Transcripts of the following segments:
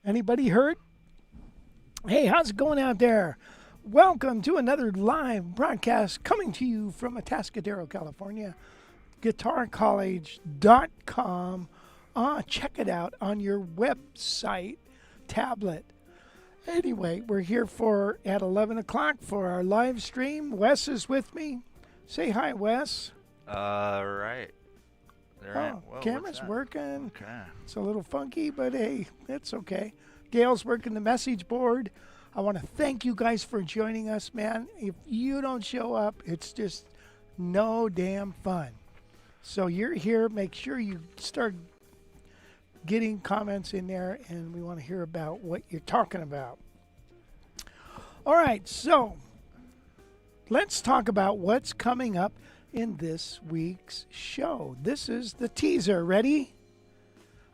Anybody hurt? Hey, how's it going out there? Welcome to another live broadcast coming to you from Atascadero, California. GuitarCollege.com. Check it out on your website, tablet. Anyway, we're here at 11 o'clock for our live stream. Wes is with me. Say hi, Wes. Right. There Whoa, camera's working. Okay. It's a little funky, but hey, it's okay. Gail's working the message board. I want to thank you guys for joining us, man. If you don't show up, it's just no damn fun. So you're here. Make sure you start getting comments in there, and we want to hear about what you're talking about. All right, so let's talk about what's coming up in this week's show. This is the teaser. Ready?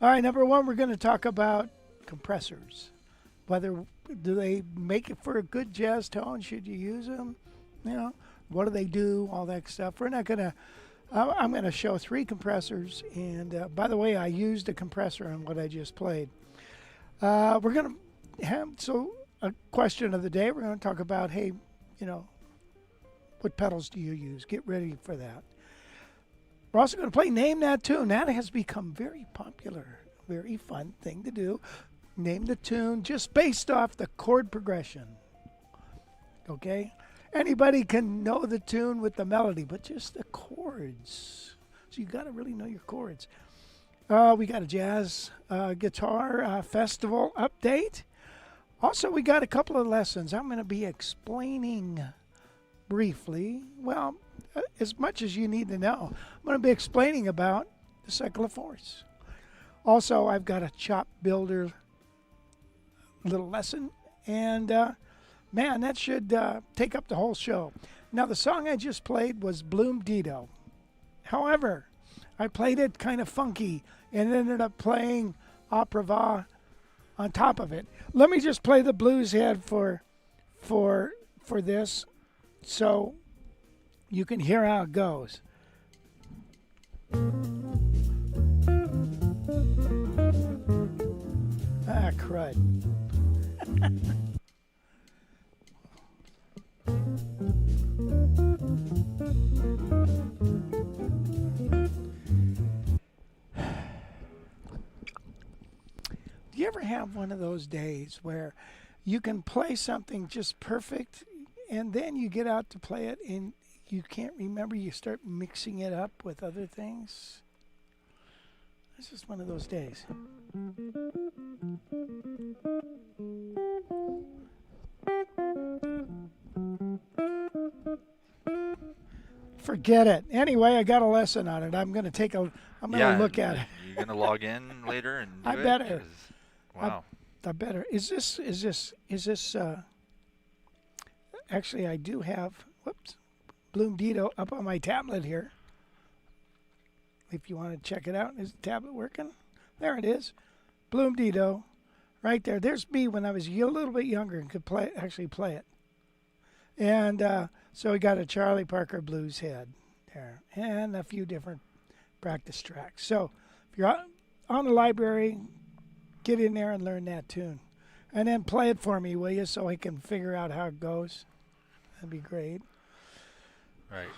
All right, number one, we're going to talk about compressors. Do they make it for a good jazz tone? Should you use them? You know, what do they do? All that stuff. We're not going to... I'm going to show 3 compressors, and by the way, I used a compressor on what I just played. We're going to have a question of the day. We're going to talk about, hey, you know, what pedals do you use? Get ready for that. We're also going to play Name That Tune. That has become very popular, very fun thing to do. Name the tune just based off the chord progression. Okay? Anybody can know the tune with the melody, but just the chords. So you got to really know your chords. We got a jazz guitar festival update. Also, we got a couple of lessons. I'm going to be explaining briefly, well, as much as you need to know. I'm going to be explaining about the cycle of force. Also, I've got a chop builder little lesson, and man, that should take up the whole show. Now, the song I just played was Bloom Dito. However, I played it kind of funky and ended up playing opera va on top of it. Let me just play the blues head for this so you can hear how it goes. Ah, crud. Do you ever have one of those days where you can play something just perfect and then you get out to play it and you can't remember, you start mixing it up with other things? This is one of those days. Forget it. Anyway, I got a lesson on it. I'm going to look at it. You're going to log in later and do I better. Wow. I better. Is this actually I do have, Bloom Dito up on my tablet here. If you want to check it out. Is the tablet working? There it is. Bloom Dito. Right there. There's me when I was a little bit younger and could actually play it. And so we got a Charlie Parker blues head there and a few different practice tracks. So if you're on the library, get in there and learn that tune. And then play it for me, will you, so I can figure out how it goes. That'd be great. Right.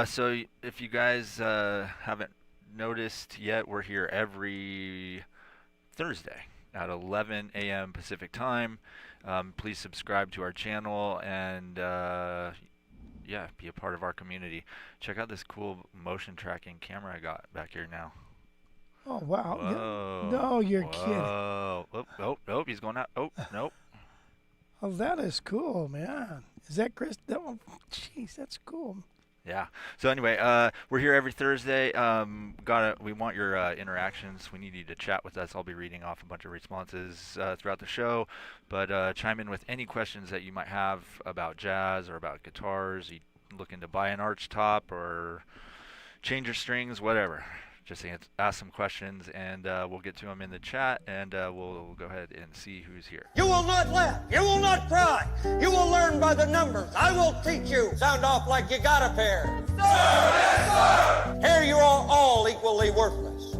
So if you guys haven't noticed yet, we're here every Thursday at 11 a.m. Pacific time. Please subscribe to our channel and be a part of our community. Check out this cool motion tracking camera I got back here now. Oh, wow. Whoa. No, you're kidding. Oh, he's going out. Oh, nope. Oh, that is cool, man. Is that Chris? Oh, jeez, that's cool. Yeah. So anyway, we're here every Thursday. We want your interactions. We need you to chat with us. I'll be reading off a bunch of responses throughout the show. But chime in with any questions that you might have about jazz or about guitars. You looking to buy an archtop or change your strings, whatever. Just ask some questions, and we'll get to them in the chat, and we'll go ahead and see who's here. You will not laugh. You will not cry. You will learn by the numbers. I will teach you. Sound off like you got a pair. Sir, yes, sir. Here you are all equally worthless.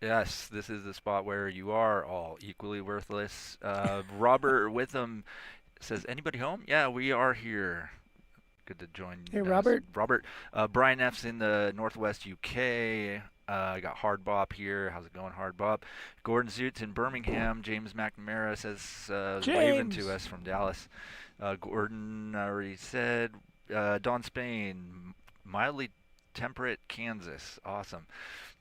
Yes, this is the spot where you are all equally worthless. Robert Witham says, anybody home? Yeah, we are here. Good to join Hey, us. Robert. Robert. Brian F's in the Northwest UK. I got Hard Bop here. How's it going, Hard Bop? Gordon Zoots in Birmingham. James McNamara says, waving to James. us from Dallas. Gordon already said. Don Spain, mildly temperate Kansas. Awesome.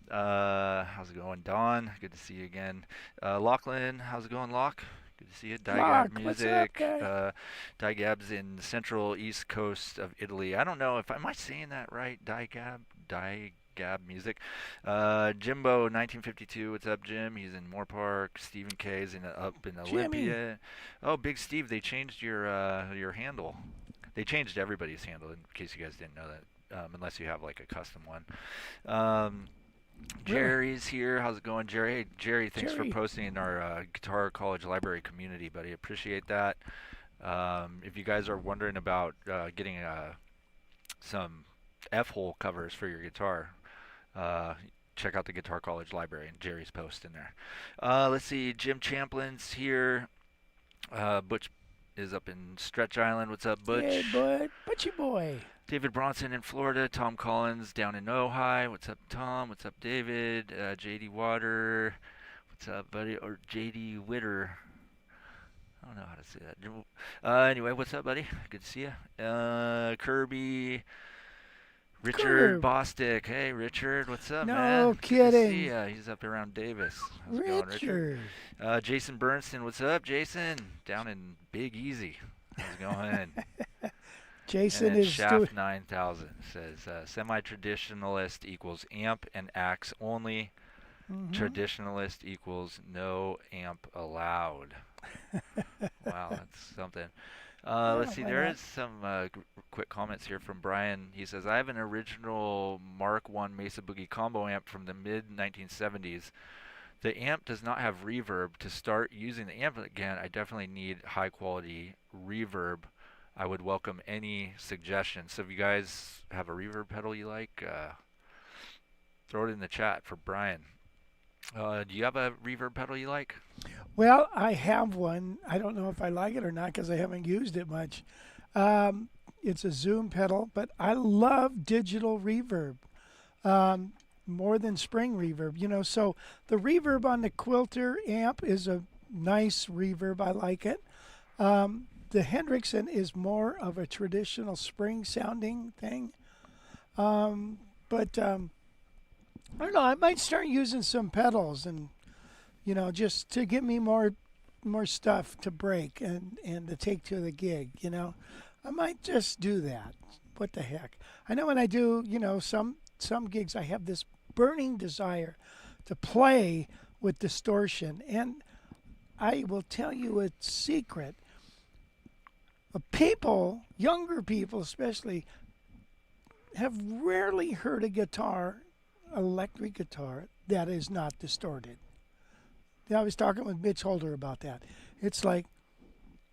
How's it going, Don? Good to see you again. Lachlan, how's it going, Lach? Good to see you. Mark, Digab what's up, Music. guy? Digab's in the central east coast of Italy. I don't know if am I saying that right? Digab Music. Jimbo 1952. What's up, Jim? He's in Moore Park. Stephen K is up in Jimmy. Olympia. Oh, Big Steve, they changed your handle. They changed everybody's handle in case you guys didn't know that. Unless you have like a custom one. Jerry's here. How's it going, Jerry? Hey, Jerry, thanks for posting in our Guitar College Library community, buddy. Appreciate that. If you guys are wondering about getting some F-hole covers for your guitar, check out the Guitar College Library and Jerry's post in there. Let's see. Jim Champlin's here. Butch is up in Stretch Island. What's up, Butch? Hey, bud. Butchie boy. David Bronson in Florida. Tom Collins down in Ojai. What's up, Tom? What's up, David? JD Water. What's up, buddy? Or JD Witter. I don't know how to say that. Anyway, what's up, buddy? Good to see you. Kirby. Richard Bostick. Hey, Richard. What's up, man? No kidding. Good to see ya. He's up around Davis. How's it going, Richard? Jason Bernstein. What's up, Jason? Down in Big Easy. How's it going? Jason and is Shaft 9000 says semi-traditionalist equals amp and axe only. Traditionalist equals no amp allowed. Wow, that's something. Let's see. There is some quick comments here from Brian. He says, I have an original Mark I Mesa Boogie combo amp from the mid-1970s. The amp does not have reverb. To start using the amp again, I definitely need high-quality reverb. I would welcome any suggestions. So if you guys have a reverb pedal you like, throw it in the chat for Brian. Do you have a reverb pedal you like? Well, I have one. I don't know if I like it or not because I haven't used it much. It's a Zoom pedal, but I love digital reverb more than spring reverb. You know, so the reverb on the Quilter amp is a nice reverb. I like it. The Hendrickson is more of a traditional spring sounding thing. But I don't know, I might start using some pedals and, you know, just to get me more stuff to break and to take to the gig, you know. I might just do that. What the heck? I know when I do, you know, some gigs I have this burning desire to play with distortion. And I will tell you a secret. People, younger people especially, have rarely heard a guitar, electric guitar, that is not distorted. I was talking with Mitch Holder about that. It's like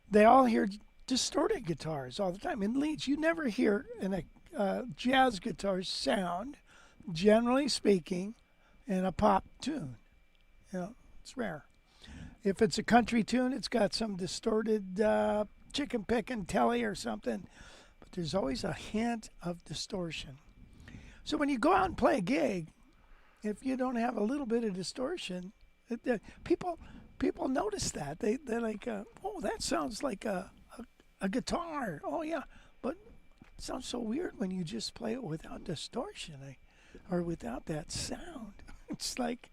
they all hear distorted guitars all the time. In leads, you never hear a jazz guitar sound, generally speaking, in a pop tune. You know, it's rare. If it's a country tune, it's got some distorted chicken picking telly or something, but there's always a hint of distortion. So when you go out and play a gig, if you don't have a little bit of distortion, people notice that. They're like, oh, that sounds like a guitar. Oh yeah, but it sounds so weird when you just play it without distortion or without that sound. It's like,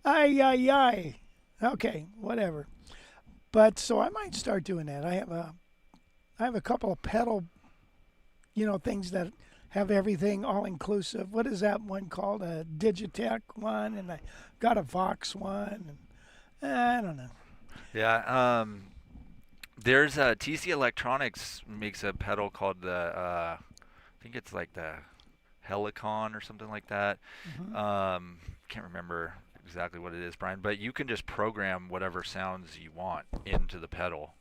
ay. Okay, whatever. But so I might start doing that. I have a couple of pedal, you know, things that have everything all inclusive. What is that one called? A Digitech one, and I got a Vox one. And I don't know. Yeah. There's TC Electronics makes a pedal called the I think it's like the Helicon or something like that. Can't remember exactly what it is, Brian, but you can just program whatever sounds you want into the pedal.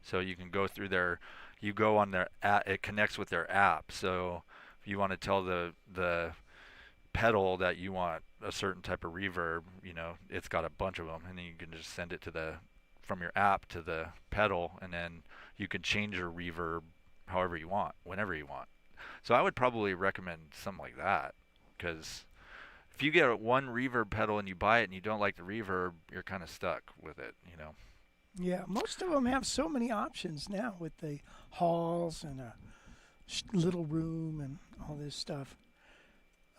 So you can go through you go on their app, it connects with their app. So if you want to tell the pedal that you want a certain type of reverb, it's got a bunch of them, and then you can just send it from your app to the pedal, and then you can change your reverb however you want, whenever you want. So I would probably recommend something like that, because if you get one reverb pedal and you buy it and you don't like the reverb, you're kind of stuck with it. Yeah, most of them have so many options now with the halls and a little room and all this stuff.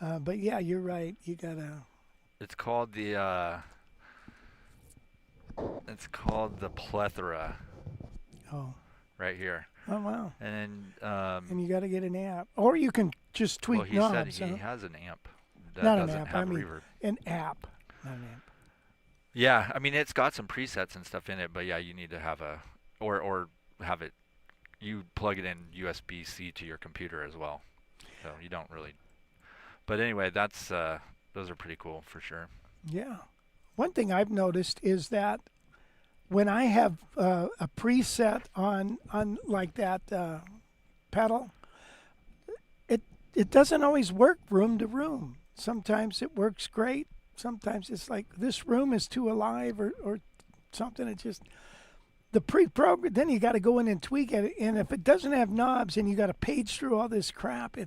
But yeah, you're right. You gotta. It's called the plethora Oh. right here. Oh wow. And And you got to get an amp, or you can just tweak well, he knobs. said he huh? has an amp that Not an doesn't amp. have I mean, reverb. an app, not an amp. Yeah, I mean it's got some presets and stuff in it, but yeah, you need to have or have it. You plug it in USB-C to your computer as well, so you don't really. But anyway, those are pretty cool for sure. Yeah. One thing I've noticed is that when I have a preset on like that pedal, it doesn't always work room to room. Sometimes it works great. Sometimes it's like this room is too alive or something. It just the pre-program. Then you got to go in and tweak it. And if it doesn't have knobs and you got to page through all this crap,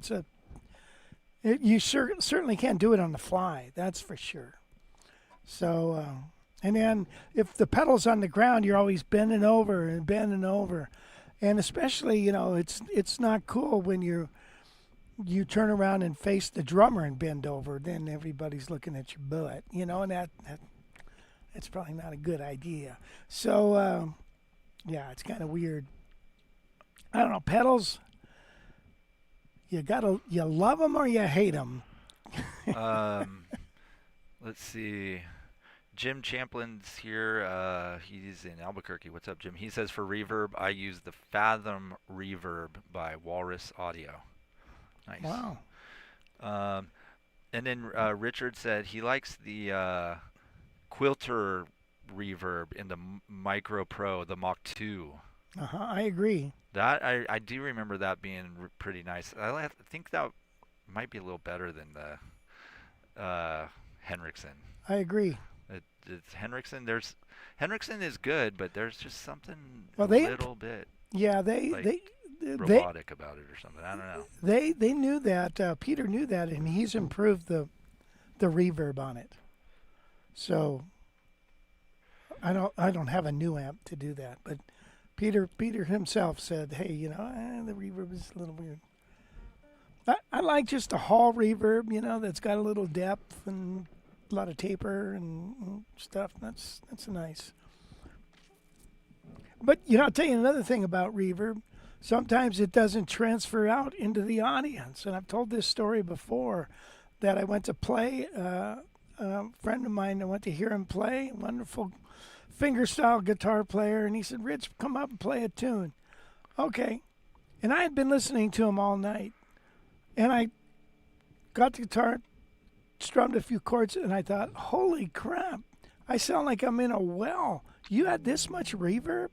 you certainly can't do it on the fly. That's for sure. So, and then if the pedal's on the ground, you're always bending over, and especially it's not cool when you turn around and face the drummer and bend over. Then everybody's looking at your butt, and that's probably not a good idea. So, yeah, it's kind of weird. I don't know, pedals. You love them or you hate them. Let's see. Jim Champlin's here. He's in Albuquerque. What's up, Jim? He says for reverb, I use the Fathom Reverb by Walrus Audio. Nice. Wow. And then Richard said he likes the Quilter reverb in the Micro Pro, the Mach 2. I agree. That I do remember that being pretty nice. I think that might be a little better than the Henriksen. I agree. It's Henriksen. Henriksen is good, but there's just something little bit. Yeah, they robotic about it or something. I don't know. They knew that. Peter knew that, and he's improved the reverb on it. So I don't have a new amp to do that, but Peter himself said, hey, the reverb is a little weird. I like just a hall reverb, that's got a little depth and a lot of taper and stuff. That's nice. But I'll tell you another thing about reverb. Sometimes it doesn't transfer out into the audience, and I've told this story before that I went to play. A friend of mine, I went to hear him play. Wonderful fingerstyle guitar player, and he said, "Rich, come up and play a tune." Okay, and I had been listening to him all night, and I got the guitar, strummed a few chords, and I thought, holy crap, I sound like I'm in a well. You had this much reverb?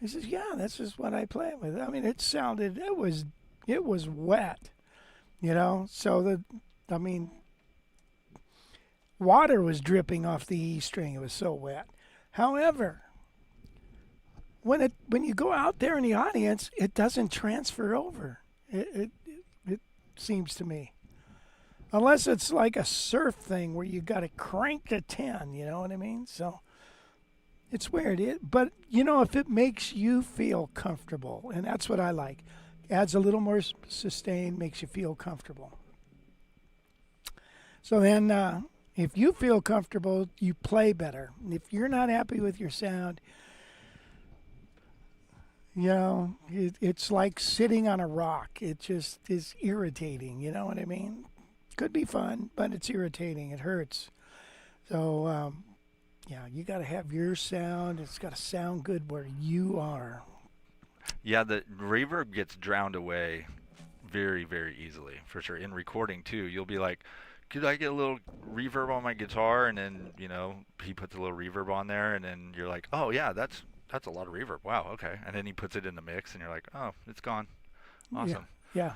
He says, yeah, that's just what I play with. I mean, it was wet, so water was dripping off the E string. It was so wet. However, when you go out there in the audience, it doesn't transfer over. It seems to me. Unless it's like a surf thing where you got to crank to 10, you know what I mean? So it's weird. But, if it makes you feel comfortable, and that's what I like, adds a little more sustain, makes you feel comfortable. So then if you feel comfortable, you play better. If you're not happy with your sound, it's like sitting on a rock. It just is irritating, you know what I mean? Could be fun, but it's irritating. It hurts. So, you got to have your sound. It's got to sound good where you are. Yeah, the reverb gets drowned away very, very easily, for sure. In recording, too, you'll be like, could I get a little reverb on my guitar? And then, he puts a little reverb on there, and then you're like, oh, yeah, that's a lot of reverb. Wow, okay. And then he puts it in the mix, and you're like, oh, it's gone. Awesome. Yeah.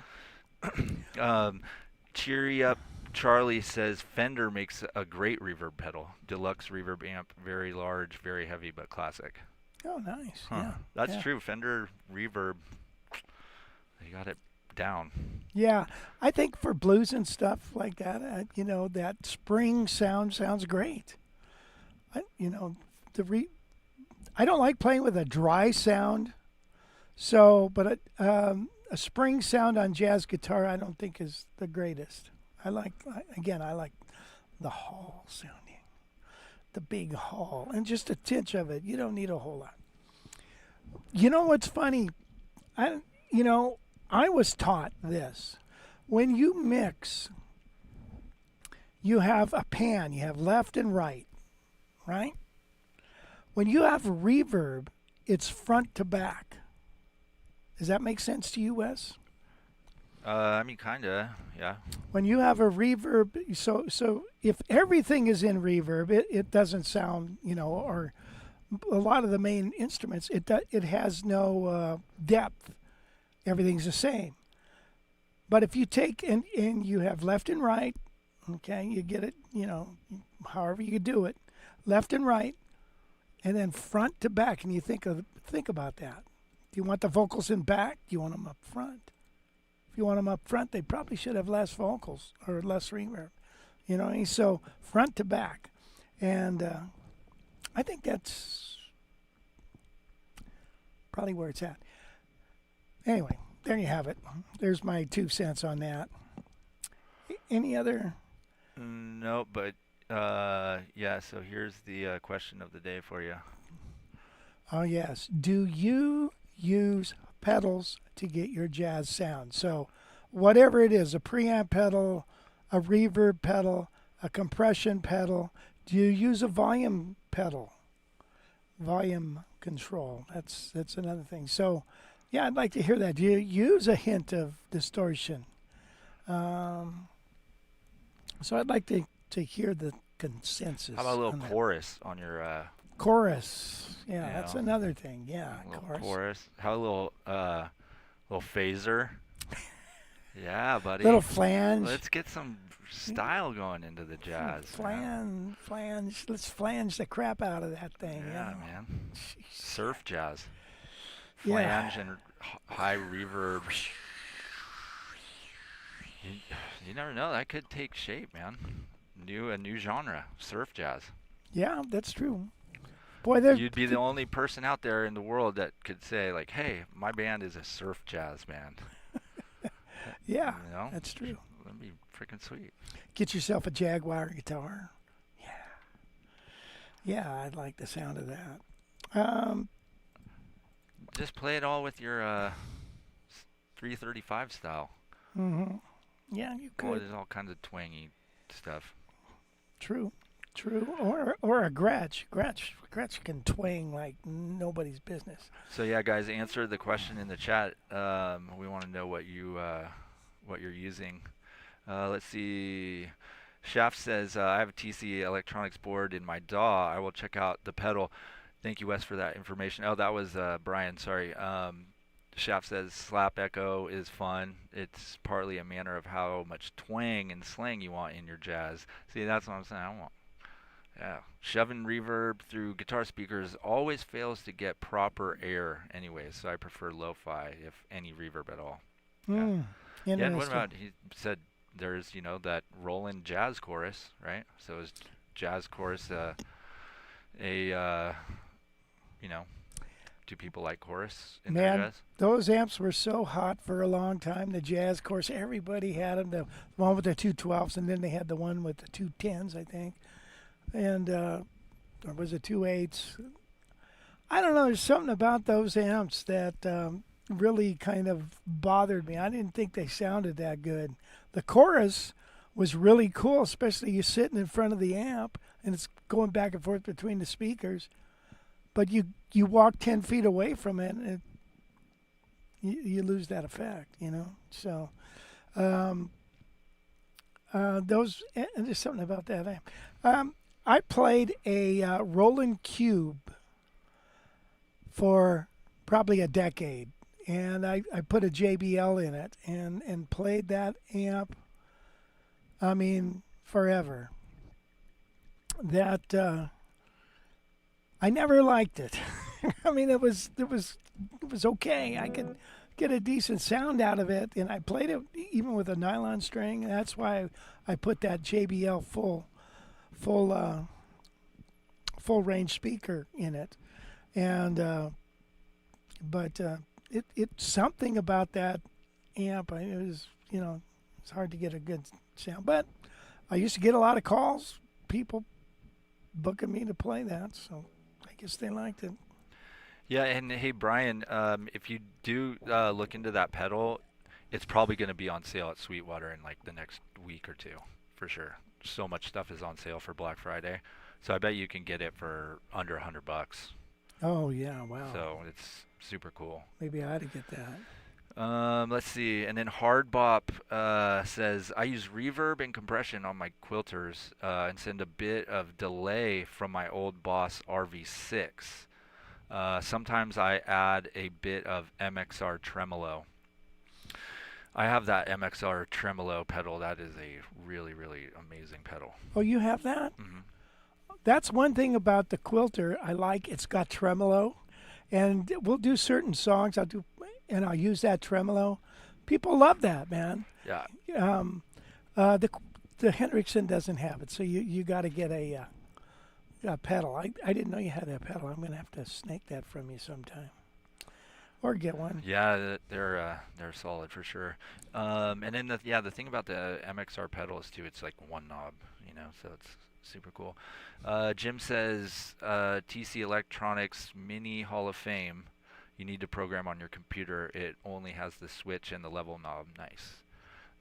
Cheery Up Charlie says Fender makes a great reverb pedal. Deluxe reverb amp, very large, very heavy, but classic. Oh, nice. Huh. Yeah. That's yeah. true. Fender reverb, they got it down. Yeah, I think for blues and stuff like that, that spring sound sounds great. I don't like playing with a dry sound, but a spring sound on jazz guitar I don't think is the greatest. I like the hall sounding, the big hall, and just a tinge of it. You don't need a whole lot. You know what's funny? I was taught this. When you mix, you have a pan. You have left and right, right? When you have reverb, it's front to back. Does that make sense to you, Wes? I mean, kinda, yeah. When you have a reverb, so if everything is in reverb, it doesn't sound, or a lot of the main instruments, it has no depth. Everything's the same. But if you take and you have left and right, okay, you get it, however you do it, left and right, and then front to back, and you think about that. Do you want the vocals in back? Do you want them up front? If you want them up front, they probably should have less vocals or less reverb. So front to back. And I think that's probably where it's at. Anyway, there you have it. There's my 2 cents on that. Any other? No, but yeah, so here's the question of the day for you. Oh, yes. Do you use pedals to get your jazz sound? So whatever it is, a preamp pedal, a reverb pedal, a compression pedal, do you use a volume pedal? Volume control. That's another thing. So, yeah, I'd like to hear that. Do you use a hint of distortion? So I'd like to hear the consensus. How about a little chorus on your chorus? Yeah, that's another thing. Yeah, chorus. How a little phaser. Yeah, buddy. Little flange. Let's get some style going into the jazz. Flange. Let's flange the crap out of that thing. Yeah, man. Surf jazz. Yeah. Flange and high reverb. You never know. That could take shape, man. A new genre, surf jazz. Yeah, that's true. Boy, you'd be the only person out there in the world that could say, like, "Hey, my band is a surf jazz band." Yeah, that's true. That'd be freaking sweet. Get yourself a Jaguar guitar. Yeah, I'd like the sound of that. Just play it all with your 335 style. Mm-hmm. Yeah, you could. Boy, there's all kinds of twangy stuff. True. Or a Gretsch. Gretsch can twang like nobody's business. So yeah, guys, answer the question in the chat. We want to know what you're using. Let's see. Shaft says, I have a TC electronics board in my DAW. I will check out the pedal. Thank you, Wes, for that information. Oh, that was Brian. Sorry. Shaft says slap echo is fun. It's partly a matter of how much twang and slang you want in your jazz. See, that's what I'm saying. Shoving reverb through guitar speakers always fails to get proper air anyway, so I prefer lo-fi, if any reverb at all. Yeah, and what about, he said there's, that Roland jazz chorus, right? So is jazz chorus do people like chorus in their jazz? Those amps were so hot for a long time. The jazz chorus, everybody had them. The one with the 212s, and then they had the one with the 210s, I think. And or was it 2.8s? I don't know. There's something about those amps that really kind of bothered me. I didn't think they sounded that good. The chorus was really cool, especially you sitting in front of the amp and it's going back and forth between the speakers. But you walk 10 feet away from it, and you lose that effect, So there's something about that amp. I played a Roland Cube for probably a decade, and I put a JBL in it and played that amp I mean, forever. That I never liked it. I mean, it was okay. I could get a decent sound out of it, and I played it even with a nylon string. That's why I put that JBL full full range speaker in it, and but it's something about that amp. It was it's hard to get a good sound, but I used to get a lot of calls, people booking me to play that, so I guess they liked it. Yeah, and hey Brian, if you do look into that pedal, it's probably going to be on sale at Sweetwater in like the next week or two, for sure. So much stuff is on sale for Black Friday, so I bet you can get it for under $100. Oh yeah, wow. So it's super cool. Maybe I ought to get that. Let's see, and then Hardbop says I use reverb and compression on my quilters and send a bit of delay from my old Boss RV6. Sometimes I add a bit of MXR tremolo. I have that MXR tremolo pedal. That is a really, really amazing pedal. Oh, you have that? Hmm. That's one thing about the quilter I like. It's got tremolo, and we'll do certain songs. I'll use that tremolo. People love that, man. Yeah. The Hendrickson doesn't have it, so you got to get a pedal. I didn't know you had that pedal. I'm gonna have to snake that from you sometime, or get one. Yeah, they're solid for sure. And then the thing about the MXR pedal is too, it's like one knob, so it's super cool. Jim says TC Electronics Mini Hall of Fame. You need to program on your computer. It only has the switch and the level knob. Nice.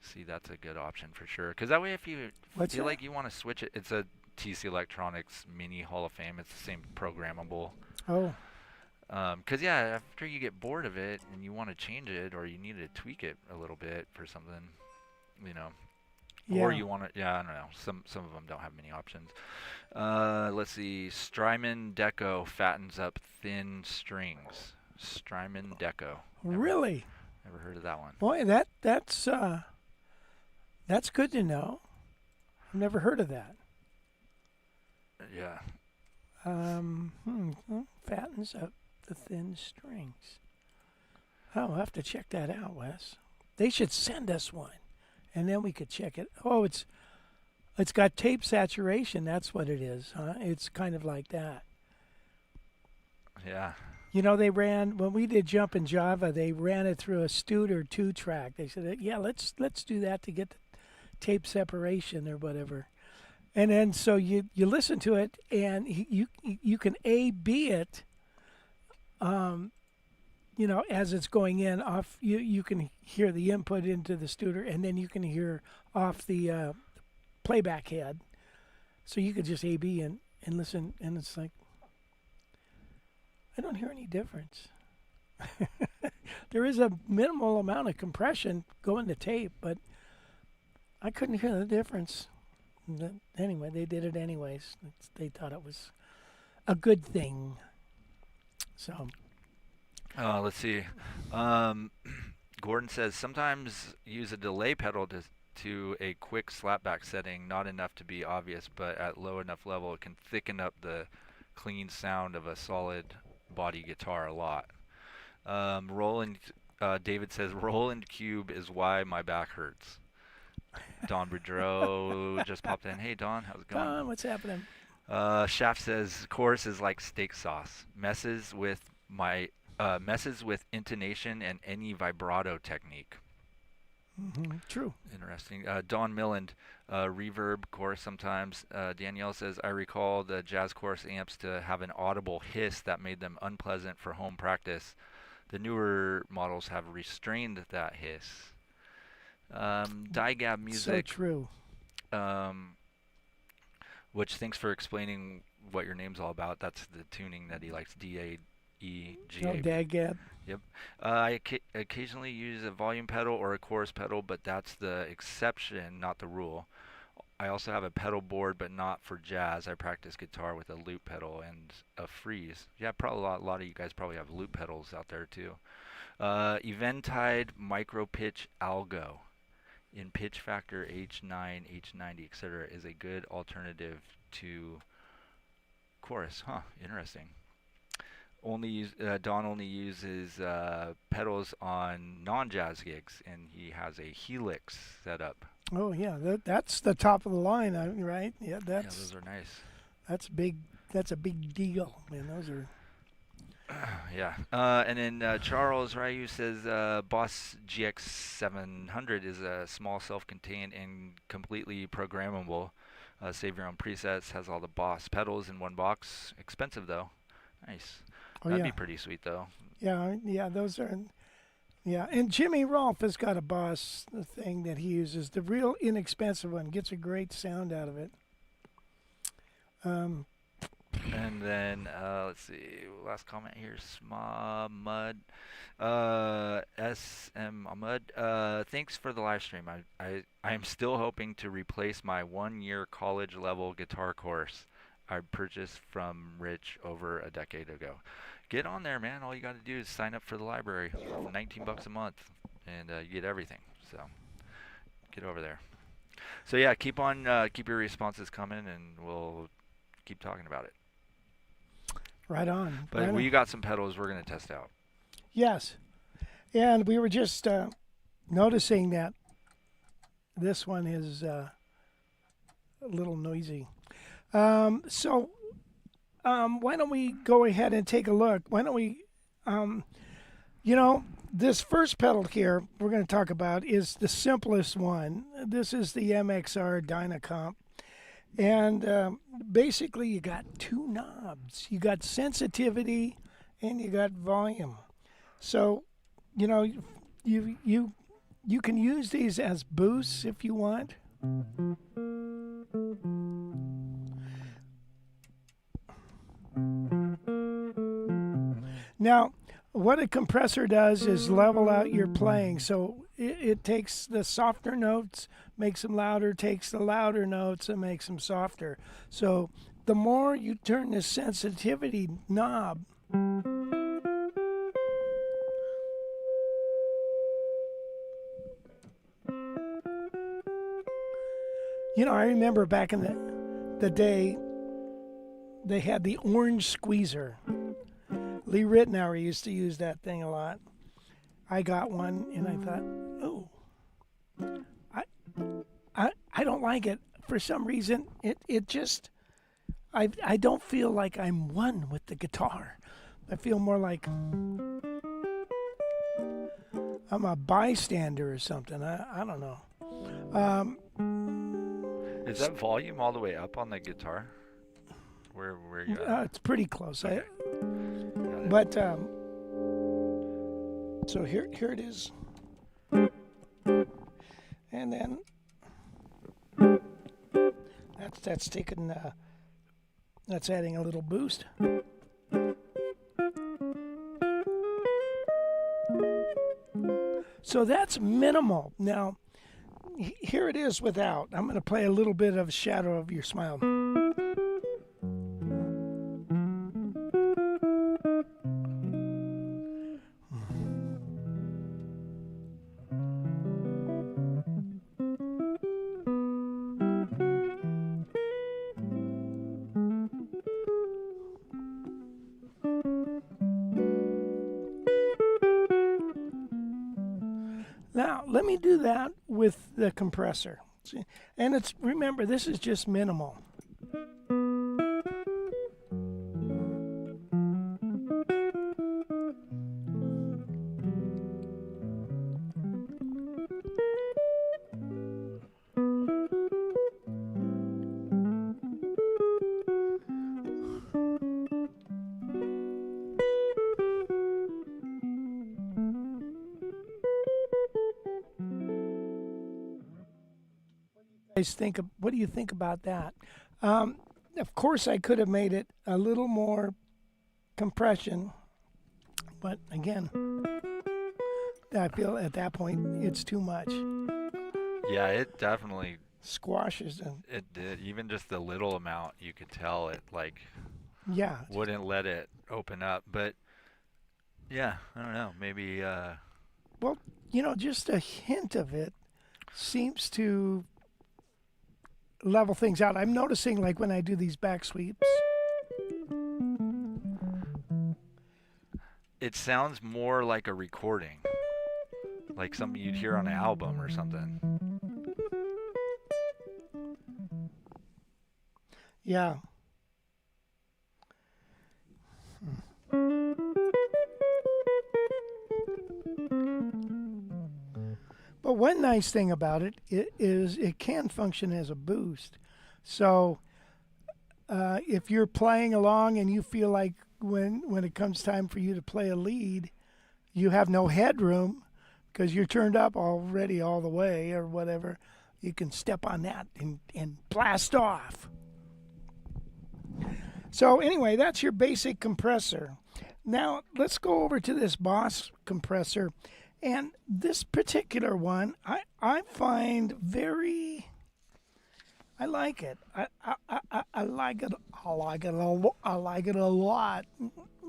See, that's a good option for sure. Because that way, if you feel like you want to switch it, it's a TC Electronics Mini Hall of Fame. It's the same programmable. Oh. Because after you get bored of it and you want to change it, or you need to tweak it a little bit for something, Yeah. or you want to, I don't know. Some of them don't have many options. Let's see. Strymon Deco fattens up thin strings. Strymon Deco. Really? Never heard of that one. Boy, that's good to know. I've never heard of that. Yeah. Fattens up the thin strings. Oh, I'll have to check that out, Wes. They should send us one, and then we could check it. Oh, it's got tape saturation. That's what it is, huh? It's kind of like that. Yeah. They ran when we did Jump in Java. They ran it through a Studer 2-track. They said, "Yeah, let's do that to get the tape separation or whatever." And then so you listen to it, and you can A/B it, as it's going in off. You can hear the input into the Studer, and then you can hear off the playback head. So you could just A/B and listen, and it's like, I don't hear any difference. There is a minimal amount of compression going to tape, but I couldn't hear the difference. Anyway, they did it anyways. They thought it was a good thing. So. Let's see. Gordon says sometimes use a delay pedal to a quick slapback setting, not enough to be obvious, but at low enough level it can thicken up the clean sound of a solid body guitar a lot. David says Roland Cube is why my back hurts. Don Boudreau just popped in. Hey Don, how's it going? Don, what's happening? Shaft says chorus is like steak sauce. Messes with intonation and any vibrato technique. Mm-hmm. True. Interesting. Don Milland, reverb chorus sometimes. Danielle says, I recall the jazz chorus amps to have an audible hiss that made them unpleasant for home practice. The newer models have restrained that hiss. Digab Music. So true. Which thanks for explaining what your name's all about. That's the tuning that he likes, D-A-E-G-A. Oh, Dagab. Yep. I occasionally use a volume pedal or a chorus pedal, but that's the exception, not the rule. I also have a pedal board, but not for jazz. I practice guitar with a loop pedal and a freeze. Yeah, probably a lot of you guys probably have loop pedals out there too. Eventide Micro Pitch Algo. in pitch factor, H9, H90, etc., is a good alternative to chorus. Huh, interesting. Don only uses pedals on non-jazz gigs, and he has a Helix setup. Oh yeah, that's the top of the line, right? Yeah, Yeah, those are nice. that's big. That's a big deal, man. Those are. Yeah. And then Charles Ryu says Boss GX 700 is a small, self-contained, and completely programmable. Save your own presets. Has all the Boss pedals in one box. Expensive though. Nice. Oh, That'd yeah. be pretty sweet though. Yeah, those are. Yeah, and Jimmy Rolfe has got a Boss thing that he uses, the real inexpensive one. Gets a great sound out of it. And then let's see, last comment here, Sma Mud, SM Ahmad. Thanks for the live stream. I am still hoping to replace my 1-year college level guitar course I purchased from Rich over a decade ago. Get on there, man. All you got to do is sign up for the library for $19 a month, and you get everything. So get over there. So yeah, keep your responses coming, and we'll keep talking about it. Right on. But we got some pedals we're going to test out. Yes. And we were just noticing that this one is a little noisy. So why don't we go ahead and take a look? Why don't we, this first pedal here we're going to talk about is the simplest one. This is the MXR Dynacomp. And basically, you got two knobs. You got sensitivity, and you got volume. So, you can use these as boosts if you want. Now, what a compressor does is level out your playing. So it takes the softer notes, makes them louder, takes the louder notes and makes them softer. So the more you turn the sensitivity knob, I remember back in the day, they had the orange squeezer. Lee Ritenour used to use that thing a lot. I got one and I thought, I don't like it. For some reason, it just, I don't feel like I'm one with the guitar. I feel more like I'm a bystander or something. I don't know. Is that volume all the way up on the guitar? Where you at? It's pretty close. Okay. But so here it is, and then that's taken. That's adding a little boost. So that's minimal. Now here it is without. I'm going to play a little bit of Shadow of Your Smile. Now, let me do that with the compressor. See? And remember, this is just minimal. What do you think about that? Of course, I could have made it a little more compression, but again, I feel at that point it's too much. Yeah, it definitely Squashes them. it did. Even just the little amount, you could tell it Yeah. wouldn't let it open up. But yeah, I don't know. Maybe Well, just a hint of it seems to level things out. I'm noticing, like, when I do these back sweeps, It sounds more like a recording, like something you'd hear on an album or something. yeah. But one nice thing about it is it can function as a boost. So if you're playing along and you feel like when it comes time for you to play a lead, you have no headroom because you're turned up already all the way or whatever, you can step on that and blast off. So anyway, that's your basic compressor. Now let's go over to this Boss compressor. And this particular one, I find very, I like it. I like it. I like it. I like it a lot.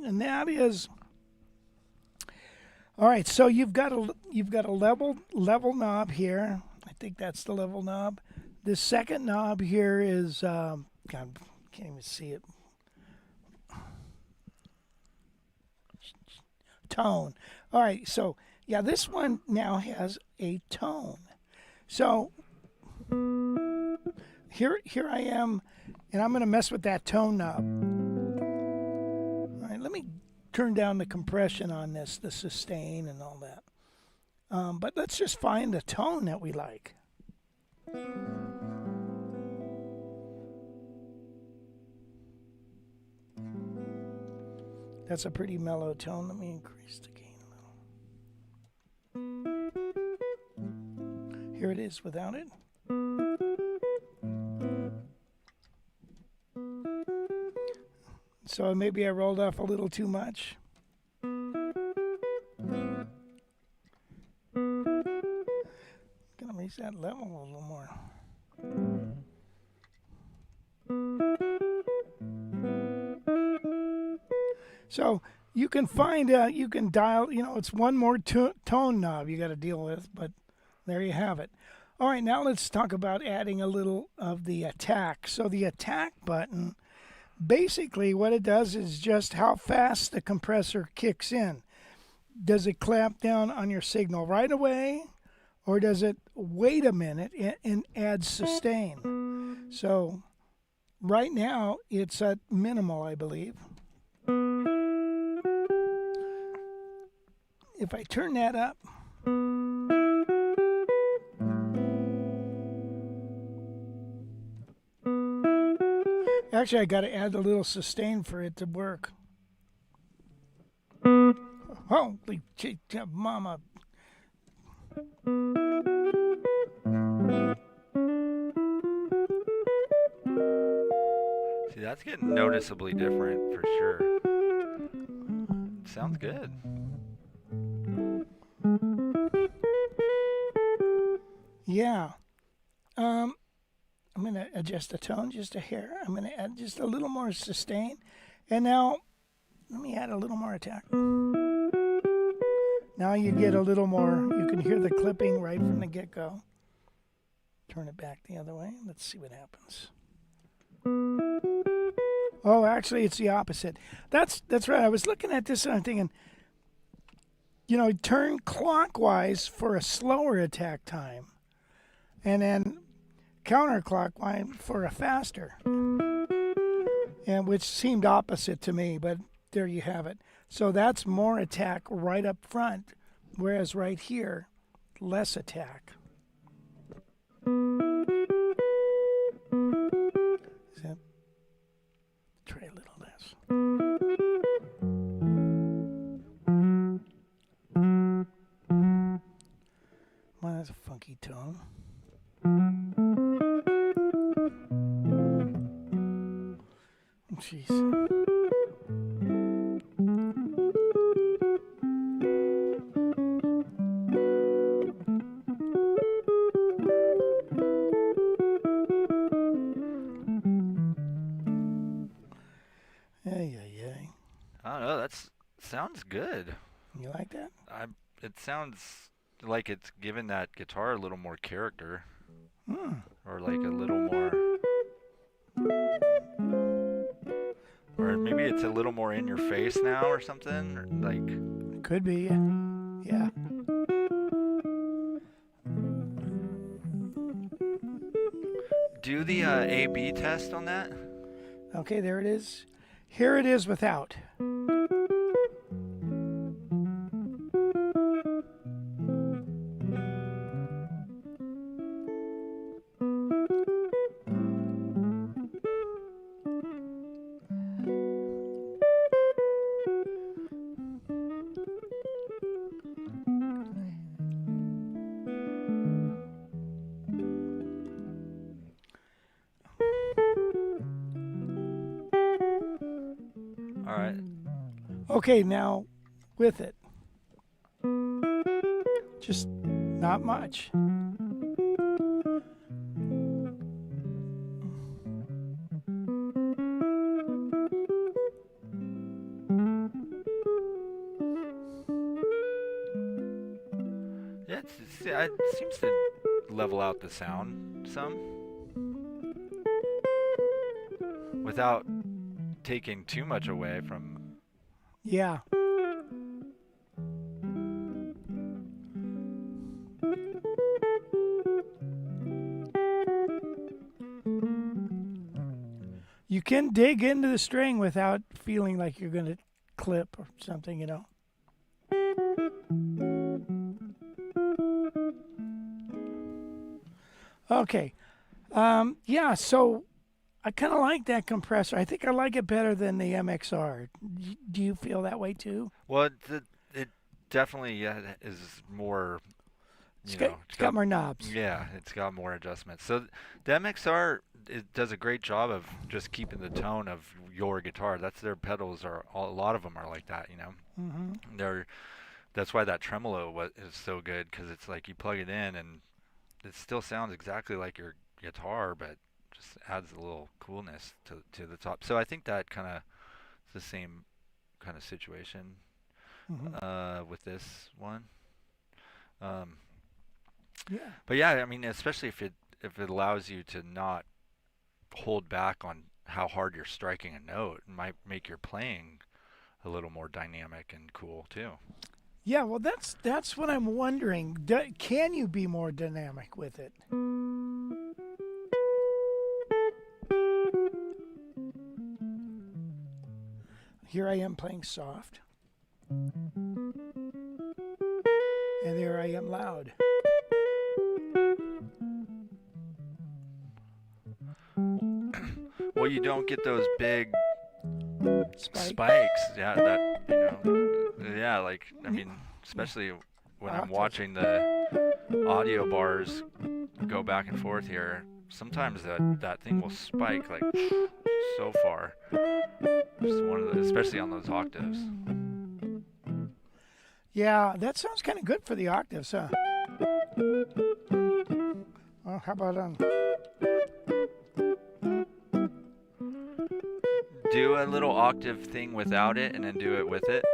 And that is, all right. So you've got a level knob here. I think that's the level knob. The second knob here is God, can't even see it. Tone. All right. So. Yeah, this one now has a tone. So here I am, and I'm going to mess with that tone knob. All right, let me turn down the compression on this, the sustain and all that. But let's just find the tone that we like. That's a pretty mellow tone. Let me increase the gain. Here it is without it. So maybe I rolled off a little too much. Gonna raise that level a little more. So you can find, you can dial, it's one more tone knob you got to deal with, but there you have it. All right, now let's talk about adding a little of the attack. So the attack button, basically what it does is just how fast the compressor kicks in. Does it clamp down on your signal right away, or does it wait a minute and add sustain? So right now it's at minimal, I believe. If I turn that up, actually I got to add a little sustain for it to work. Holy mama. See, that's getting noticeably different for sure. Sounds good. Yeah. I'm going to adjust the tone just a hair. I'm going to add just a little more sustain. And now, let me add a little more attack. Now you get a little more, you can hear the clipping right from the get-go. Turn it back the other way. Let's see what happens. Oh, actually, it's the opposite. That's right. I was looking at this and I'm thinking, turn clockwise for a slower attack time. And then counterclockwise for a faster. And which seemed opposite to me, but there you have it. So that's more attack right up front, whereas right here, less attack. So, try a little less. Well, that's a funky tone. Jeez. I don't know. That sounds good. You like that? It sounds like it's given that guitar a little more character, Hmm. or like a little more, or maybe it's a little more in your face now or something. Or like, Could be. Yeah. do the A/B test on that. Okay, there it is. Here it is without. All right. Okay, now with it. Just not much. Yeah, it seems to level out the sound some without taking too much away from. Yeah. You can dig into the string without feeling like you're going to clip or something, you know. Okay. Yeah, so I kind of like that compressor. I think I like it better than the MXR. Do you feel that way too? Well, it definitely is more. It's got more knobs. Yeah, it's got more adjustments. So the MXR, it does a great job of just keeping the tone of your guitar. That's their pedals are a lot of them are like that, you know. Mm-hmm. That's why that tremolo is so good, because it's like you plug it in and it still sounds exactly like your guitar, but just adds a little coolness to the top. So I think that kind of is the same kind of situation with this one. Yeah. But yeah, I mean, especially if it allows you to not hold back on how hard you're striking a note, it might make your playing a little more dynamic and cool too. Yeah, well, that's what I'm wondering. Can you be more dynamic with it? Here I am playing soft. And there I am loud. Well, you don't get those big Spike. spikes. Yeah, that, yeah, like, I mean, especially when I'm watching the audio bars go back and forth here, sometimes that thing will spike like so far. Just one of those, especially on those octaves. Yeah, that sounds kind of good for the octaves, huh? Well, how about on? Do a little octave thing without it and then do it with it.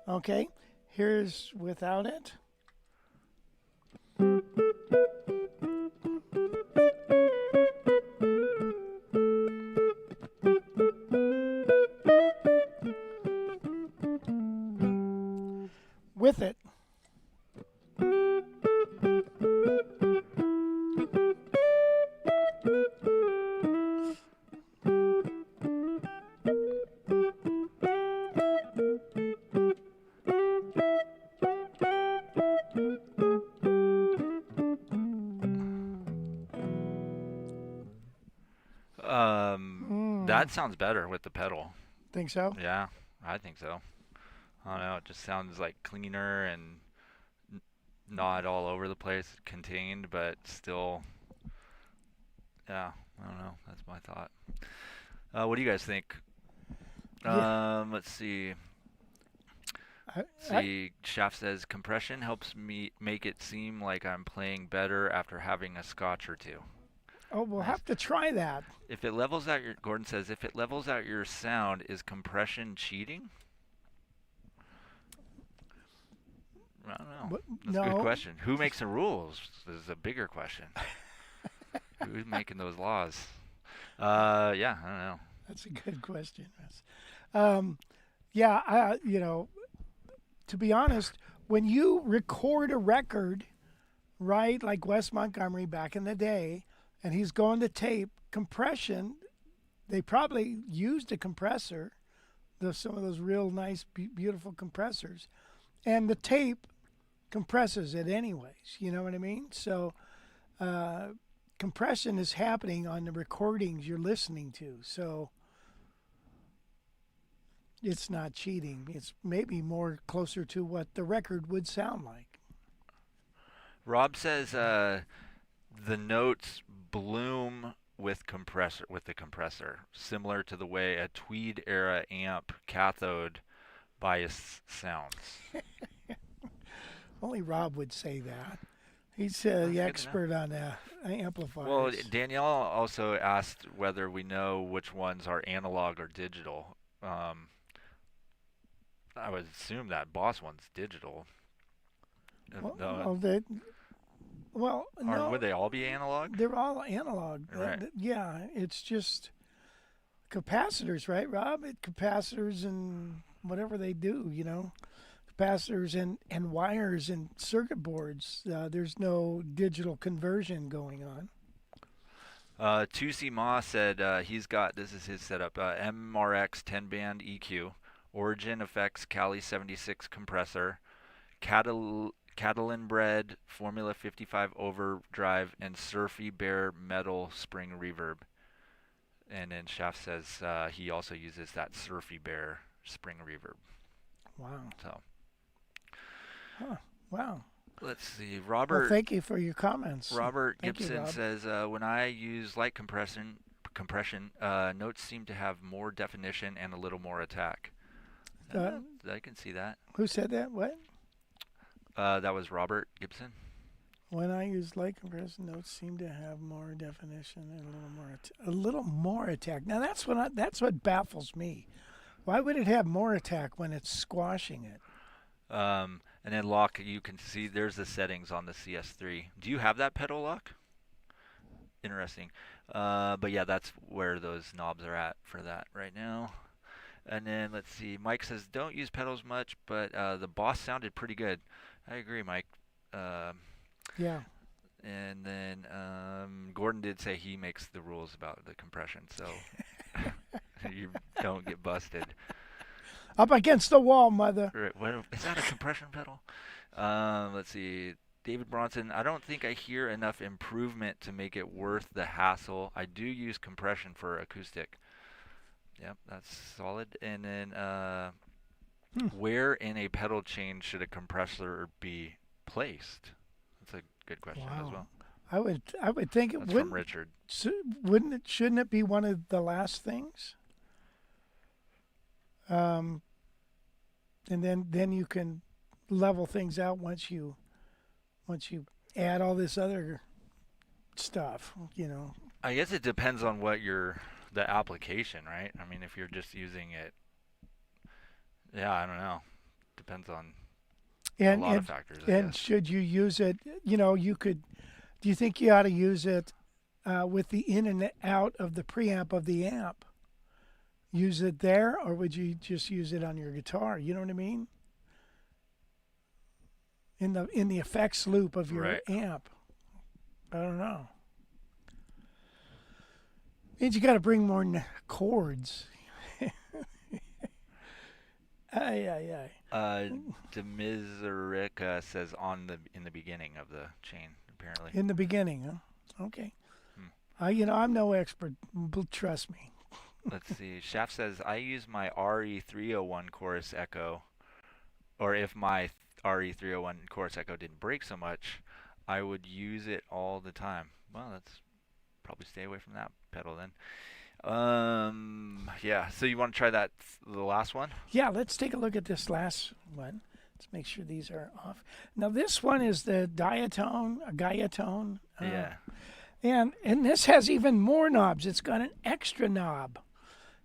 Okay, here's without it. With it. That sounds better with the pedal. Think so? Yeah, I think so. I don't know, it just sounds like cleaner and not all over the place, contained, but still, yeah, I don't know, that's my thought. What do you guys think? Yeah. Let's see. Shaft says, compression helps me make it seem like I'm playing better after having a scotch or two. Oh, we'll have to try that. If it levels out your, Gordon says, if it levels out your sound, is compression cheating? I don't know. What- That's a no. good question. Who makes the rules is a bigger question. Who's making those laws? Yeah, I don't know. That's a good question. Yeah, to be honest, when you record a record, right, like Wes Montgomery back in the day, and he's going to tape, compression, they probably used a compressor, some of those real nice, beautiful compressors, and the tape compresses it anyways. You know what I mean? So compression is happening on the recordings you're listening to. So it's not cheating. It's maybe more closer to what the record would sound like. Rob says the notes bloom with the compressor, similar to the way a Tweed era amp cathode bias sounds. Only Rob would say that. He's the expert on amplifiers. Well, Danielle also asked whether we know which ones are analog or digital. I would assume that Boss one's digital. Well, no, would they all be analog? they're all analog. Right. Yeah, it's just capacitors, right, Rob? Capacitors and whatever they do, capacitors and wires and circuit boards. There's no digital conversion going on. 2C Ma said he's got, this is his setup, MRX 10-band EQ, Origin Effects Cali 76 compressor, Catalan Bread Formula 55 overdrive, and Surfy Bear metal spring reverb. And then Shaft says he also uses that Surfy Bear spring reverb. Wow. So. Huh. Wow. Let's see. Robert. Well, thank you for your comments. Robert Thank you, Gibson Rob. says when I use light compression, notes seem to have more definition and a little more attack. I can see that. Who said that? What? That was Robert Gibson. When I use light compression, notes seem to have more definition and a little more attack. Now that's what baffles me. Why would it have more attack when it's squashing it? And then Locke, you can see there's the settings on the CS3. Do you have that pedal, Locke? Interesting. But yeah, that's where those knobs are at for that right now. And then let's see. Mike says don't use pedals much, but the Boss sounded pretty good. I agree, Mike. Yeah. And then Gordon did say he makes the rules about the compression, so you don't get busted. Up against the wall, mother. Right. Is that a compression pedal? Let's see. David Bronson, I don't think I hear enough improvement to make it worth the hassle. I do use compression for acoustic. Yep, that's solid. And then where in a pedal chain should a compressor be placed? That's a good question as well. I would think it That's would. from Richard. Shouldn't it be one of the last things? And then you can level things out once you add all this other stuff, I guess it depends on what the application, right? I mean, if you're just using it, yeah, I don't know. Depends on a lot of factors. I guess. Should you use it? Do you think you ought to use it with the in and out of the preamp of the amp? Use it there, or would you just use it on your guitar? You know what I mean? In the effects loop of your amp. I don't know. Means you got to bring more chords. Demizerica says in the beginning of the chain, apparently. In the beginning, huh? Okay. I'm no expert, but trust me. Let's see. Shaft says, I use my RE301 chorus echo, or if my RE301 chorus echo didn't break so much, I would use it all the time. Well, that's probably stay away from that pedal then. Yeah, so you want to try the last one? Yeah, let's take a look at this last one. Let's make sure these are off. Now, this one is the diatone, a Gaiatone. Yeah. And this has even more knobs. It's got an extra knob.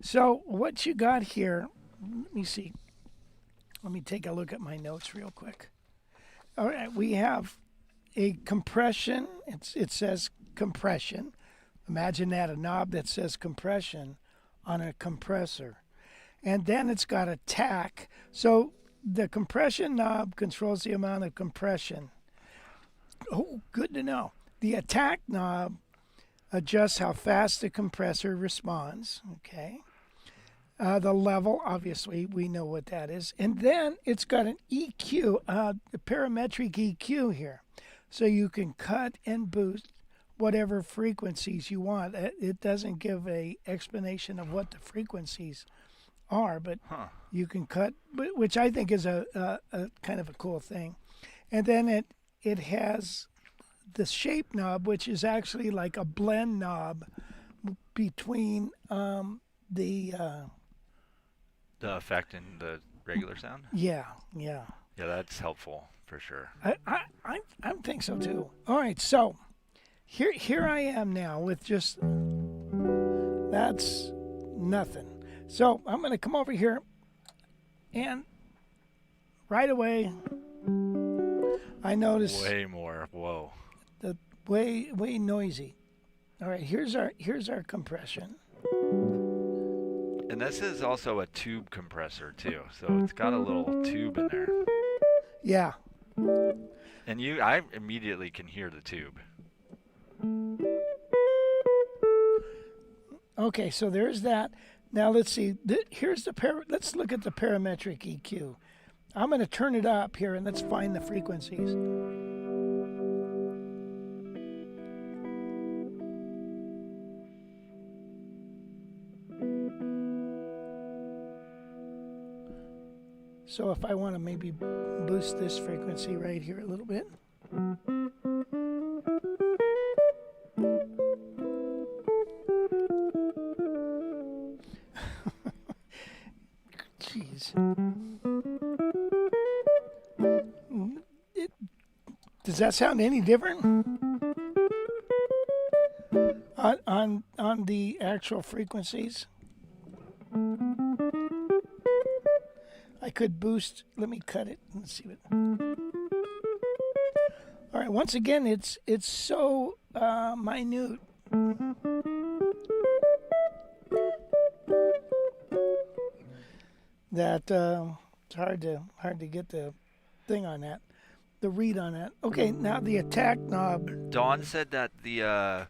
So what you got here, let me see. Let me take a look at my notes real quick. All right, we have a compression. It says compression. Imagine that, a knob that says compression on a compressor. And then it's got a tack. So the compression knob controls the amount of compression. Oh, good to know. The attack knob adjusts how fast the compressor responds. Okay. The level, obviously, we know what that is. And then it's got an EQ, a parametric EQ here. So you can cut and boost whatever frequencies you want. It doesn't give a explanation of what the frequencies are, but you can cut, which I think is a kind of a cool thing. And then it has the shape knob, which is actually like a blend knob between the effect and the regular sound. Yeah. Yeah, that's helpful for sure. I think so too. All right, so here I am now with just that's nothing. So I'm going to come over here, and right away I notice way more. Whoa. The way noisy. All right, here's our compression. And this is also a tube compressor too, so it's got a little tube in there. Yeah. And I immediately can hear the tube. Okay, so there's that. Now let's see. Let's look at the parametric EQ. I'm going to turn it up here and let's find the frequencies. So if I want to maybe boost this frequency right here a little bit. Jeez. Does that sound any different? On the actual frequencies? I could boost. Let me cut it. Let's see what. All right. Once again, it's so minute. That it's hard to get the thing on that, the read on that. Okay, now the attack knob. Dawn said that the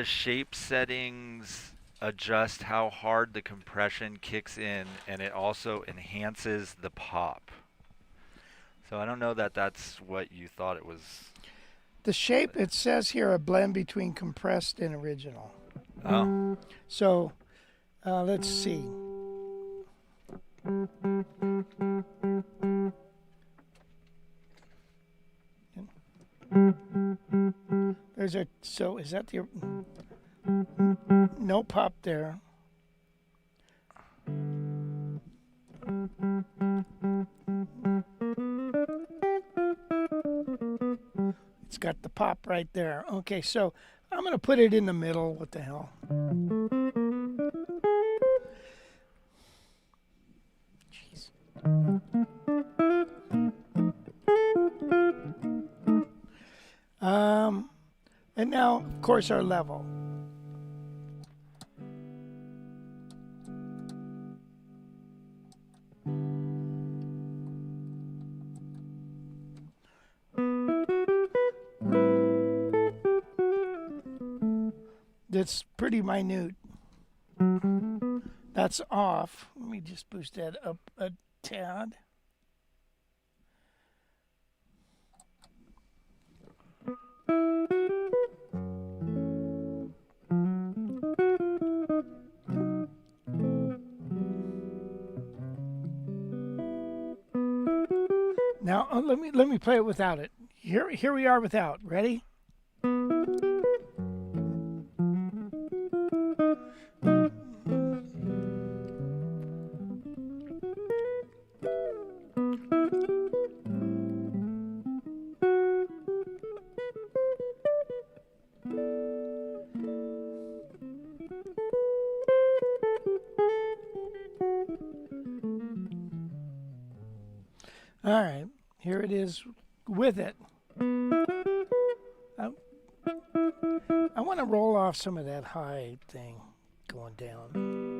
shape settings adjust how hard the compression kicks in, and it also enhances the pop. So I don't know that that's what you thought it was. The shape, it says here, a blend between compressed and original. Oh. So let's see. So is that the no pop there? It's got the pop right there. Okay, so I'm going to put it in the middle. What the hell? Jeez. And now, of course, our level. That's pretty minute. That's off. Let me just boost that up a tad. Now let me play it without it. Here we are without. Ready? All right, here it is with it. I want to roll off some of that high thing going down.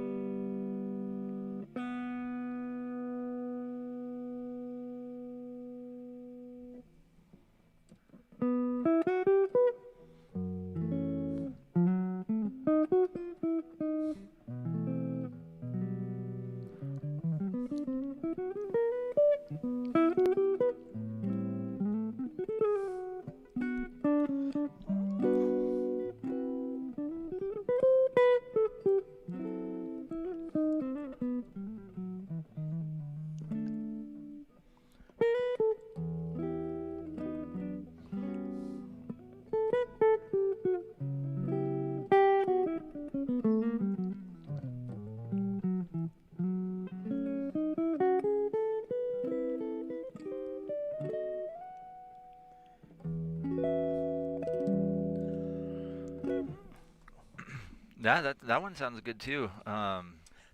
Yeah, that one sounds good too.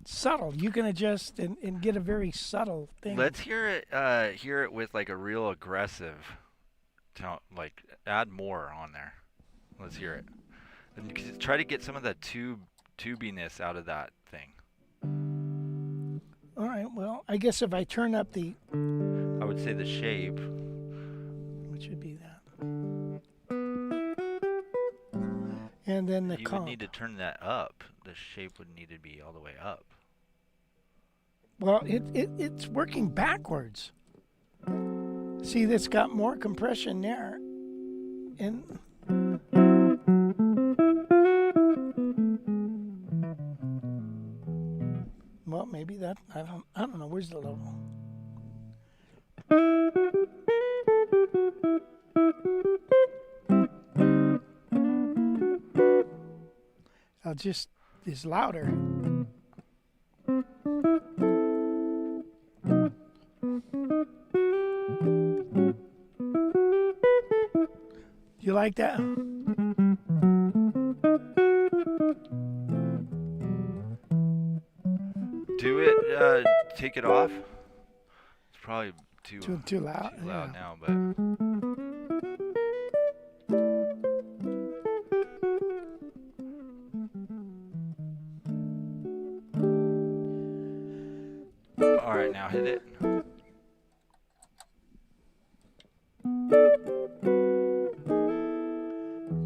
Subtle. You can adjust and get a very subtle thing. Let's hear it with like a real aggressive tone. Like add more on there. Let's hear it. And try to get some of that tubiness out of that thing. All right. Well, I guess if I turn up the, I would say the shape. which would be that, and then the You comp. would need to turn that up. The shape would need to be all the way up. Well, it's working backwards. See, that's got more compression there, and well, maybe that I don't know. Where's the level? I'll just is louder. You like that? Do it. Take it off. It's probably too loud. too loud Yeah. now, but all right, now hit it.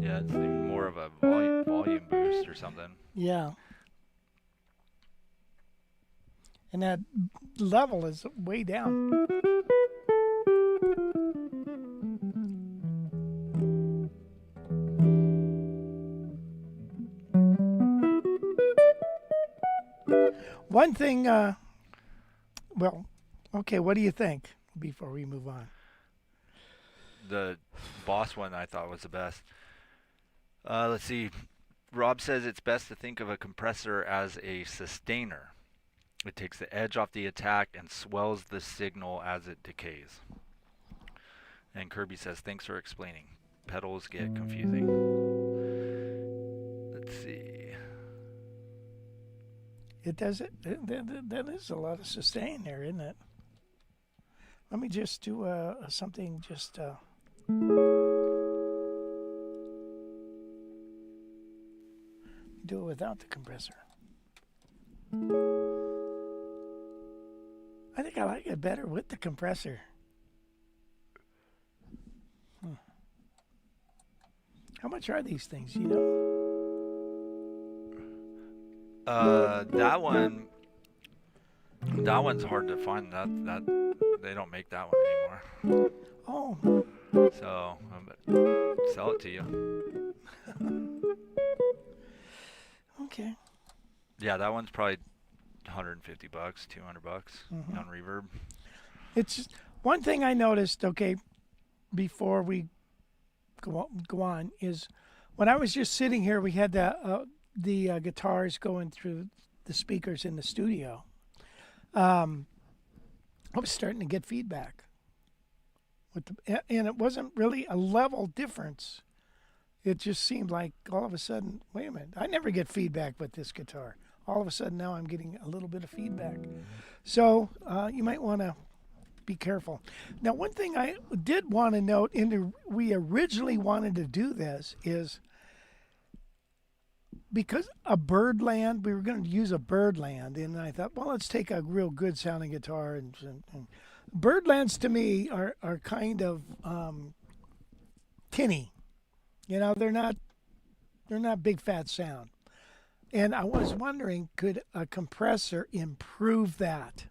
Yeah, it's even more of a volume boost or something. Yeah. And that level is way down. One thing, well, okay, what do you think before we move on? The Boss one I thought was the best. Let's see. Rob says it's best to think of a compressor as a sustainer. It takes the edge off the attack and swells the signal as it decays. And Kirby says, thanks for explaining. Pedals get confusing. Let's see. It does it. That is a lot of sustain there, isn't it? Let me just do something just. Do it without the compressor. I think I like it better with the compressor. How much are these things, you know? That one's hard to find. That they don't make that one anymore. Oh. So sell it to you. Okay. Yeah, that one's probably $150, $200 on Reverb. It's just, one thing I noticed, okay, before we go on, is when I was just sitting here, we had the guitars going through the speakers in the studio. I was starting to get feedback and it wasn't really a level difference. It just seemed like all of a sudden, wait a minute, I never get feedback with this guitar. All of a sudden now I'm getting a little bit of feedback. So you might want to be careful. Now, one thing I did want to note, we originally wanted to do this, is because a Birdland, we were going to use a Birdland, and I thought, well, let's take a real good sounding guitar. And Birdlands to me are kind of tinny. You know, they're not big fat sound. And I was wondering, could a compressor improve that?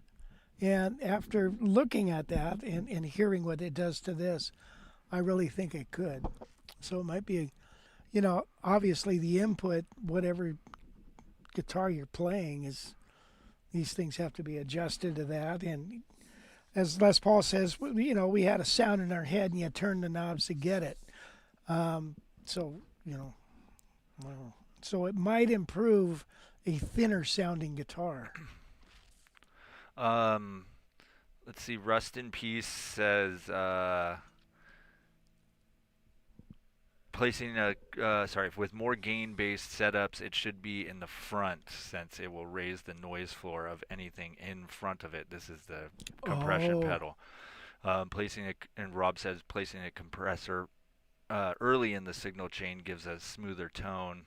And after looking at that and hearing what it does to this, I really think it could. So it might be, you know, obviously the input, whatever guitar you're playing, is these things have to be adjusted to that. And as Les Paul says, you know, we had a sound in our head and you turn the knobs to get it. So, you know, well, so it might improve a thinner sounding guitar. Let's see. Rust in Peace says placing with more gain-based setups, it should be in the front since it will raise the noise floor of anything in front of it. This is the compression pedal. Placing it, and Rob says placing a compressor early in the signal chain gives a smoother tone.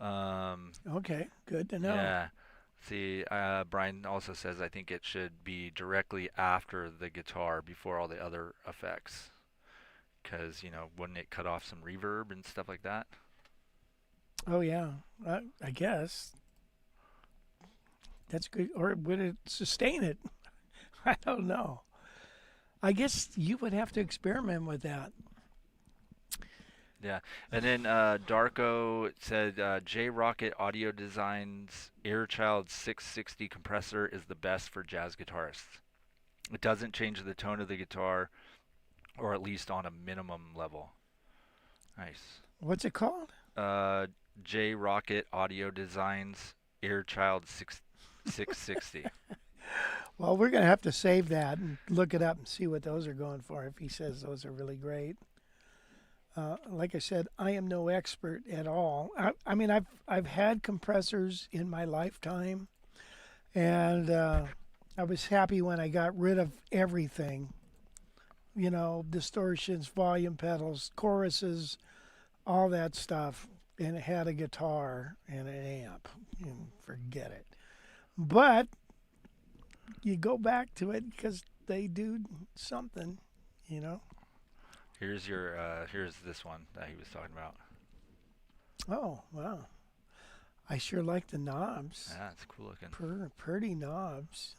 Okay, good to know. Yeah. See, Brian also says I think it should be directly after the guitar before all the other effects. Because, you know, wouldn't it cut off some reverb and stuff like that? Oh, yeah, I guess. That's good. Or would it sustain it? I don't know. I guess you would have to experiment with that. Yeah, and then Darko said J Rocket Audio Design's Airchild 660 compressor is the best for jazz guitarists. It doesn't change the tone of the guitar, or at least on a minimum level. Nice. What's it called? J Rocket Audio Design's Airchild 660. Well, we're going to have to save that and look it up and see what those are going for if he says those are really great. Like I said, I am no expert at all. I mean, I've had compressors in my lifetime, and I was happy when I got rid of everything. You know, distortions, volume pedals, choruses, all that stuff, and it had a guitar and an amp. And forget it. But you go back to it because they do something, you know. Here's this one that he was talking about. Oh, wow. I sure like the knobs. Yeah, it's cool looking. Pretty knobs.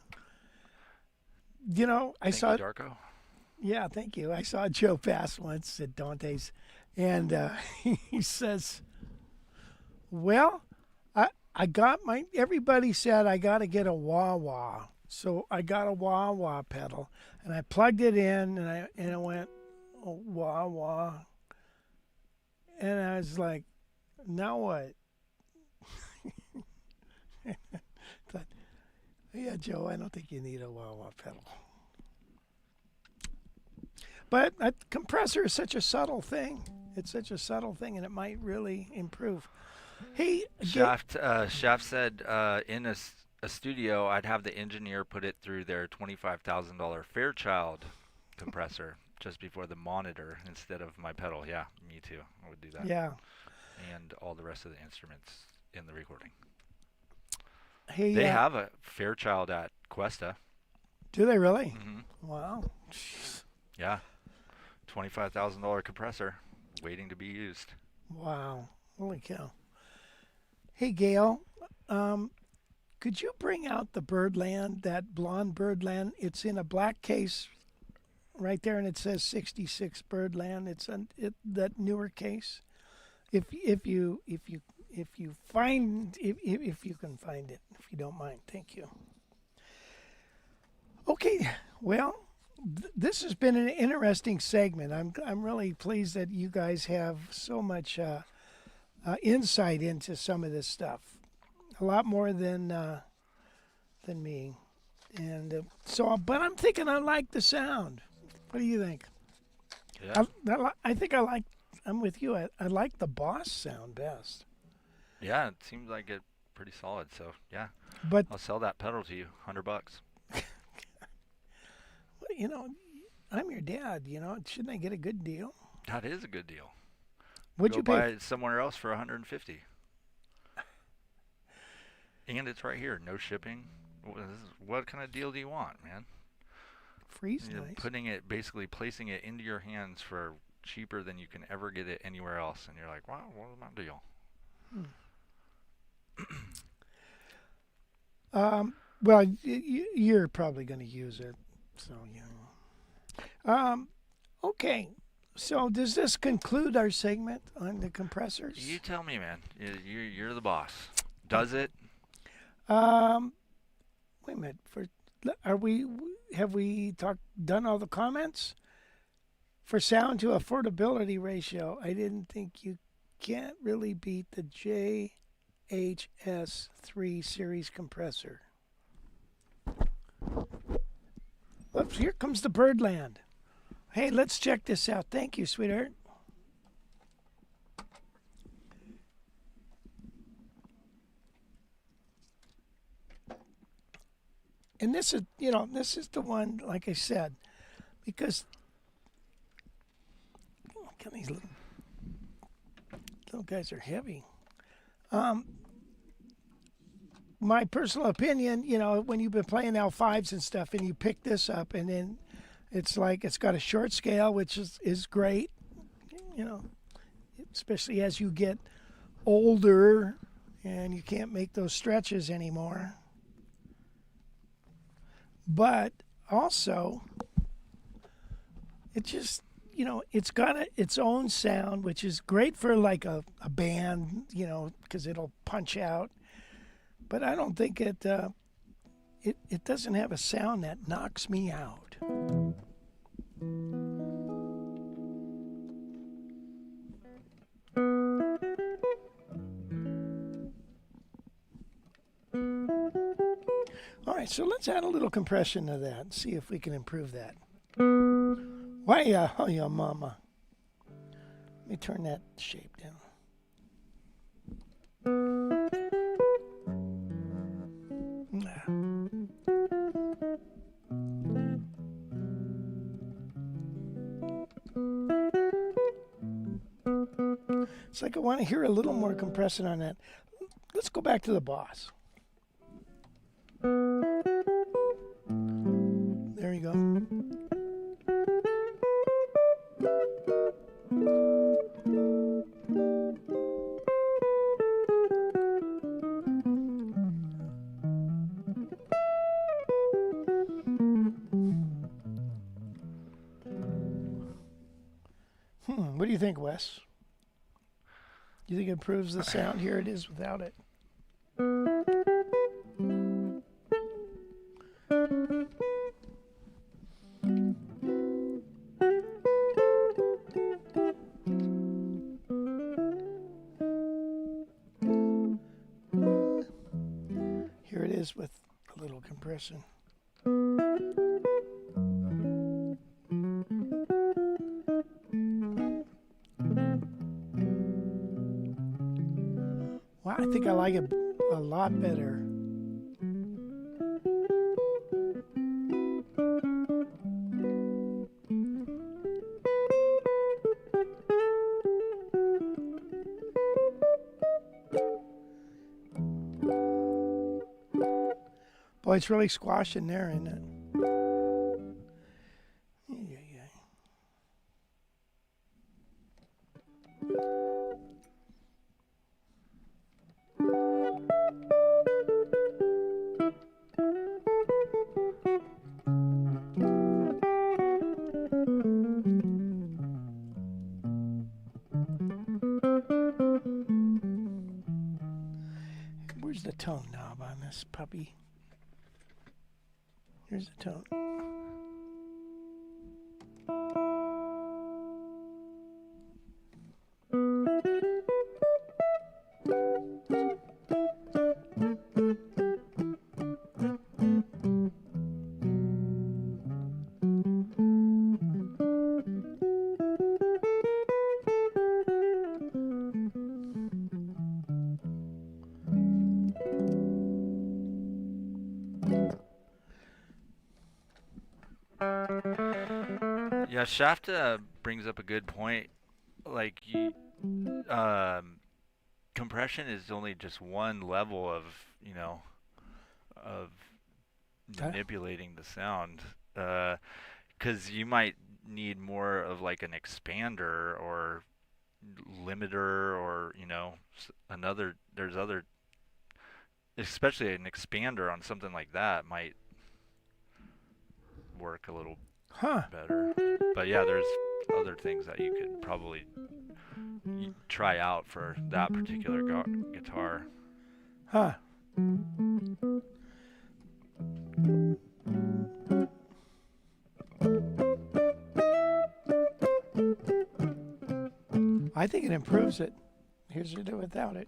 You know, Thank you, Darko. Yeah, thank you. I saw Joe Pass once at Dante's, and he says, well, I got everybody said I got to get a wah-wah. So I got a wah-wah pedal, and I plugged it in, and I went, oh, wah-wah. And I was like, now what? Thought, yeah, Joe, I don't think you need a wah-wah pedal. But a compressor is such a subtle thing. It's such a subtle thing, and it might really improve. Hey, Shaft said in a studio, I'd have the engineer put it through their $25,000 Fairchild compressor just before the monitor instead of my pedal. Yeah, me too. I would do that. Yeah. And all the rest of the instruments in the recording. Hey, they have a Fairchild at Cuesta. Do they really? Mm-hmm. Wow. Jeez. Yeah. $25,000 compressor waiting to be used. Wow. Holy cow. Hey, Gail, could you bring out the Birdland, that blonde Birdland? It's in a black case right there, and it says 66 Birdland. It's that newer case. If you can find it, if you don't mind, thank you. Okay, well, this has been an interesting segment. I'm really pleased that you guys have so much insight into some of this stuff, a lot more than me, and but I'm thinking I like the sound. What do you think? Yeah. I think I'm with you. I like the Boss sound best. Yeah, it seems like it pretty solid. So yeah, But I'll sell that pedal to you, $100. you know, I'm your dad, you know, shouldn't I get a good deal? That is a good deal. Would Go you buy pay? it somewhere else for 150. And it's right here, no shipping. What kind of deal do you want, man? Free's You're nice. putting it, basically placing it into your hands for cheaper than you can ever get it anywhere else, and you're like, wow, what's my deal? Well, you're probably going to use it, so yeah. Okay. So does this conclude our segment on the compressors? You tell me, man. You're the boss. Does it? Wait a minute. Have we done all the comments? For sound to affordability ratio, I didn't think you can't really beat the JHS3 series compressor. Oops, here comes the Birdland. Hey, let's check this out. Thank you, sweetheart. And this is, this is the one, like I said, because look, these little guys are heavy. My personal opinion, when you've been playing L5s and stuff, and you pick this up, and then it's like it's got a short scale, which is great, especially as you get older and you can't make those stretches anymore. But also, it just, it's got its own sound, which is great for like a band, because it'll punch out. But I don't think it doesn't have a sound that knocks me out. All right, so let's add a little compression to that and see if we can improve that. Why, oh yeah, mama. Let me turn that shape down. It's like I want to hear a little more compression on that. Let's go back to the Boss. There you go. What do you think, Wes? Do you think it improves the sound? Here it is without it. Here it is with a little compression. Wow, I think I like it a lot better. Boy, it's really squashing there, isn't it? Where's the tone knob on this puppy? Here's the tone. Yeah, Shaft brings up a good point. Like, um, compression is only just one level of, you know, of Okay. manipulating the sound. Because you might need more of like an expander or limiter or, you know, there's other, especially an expander on something like that might work a little Huh. better. But yeah, there's other things that you could probably try out for that particular guitar. Huh. I think it improves it. Here's to do without it.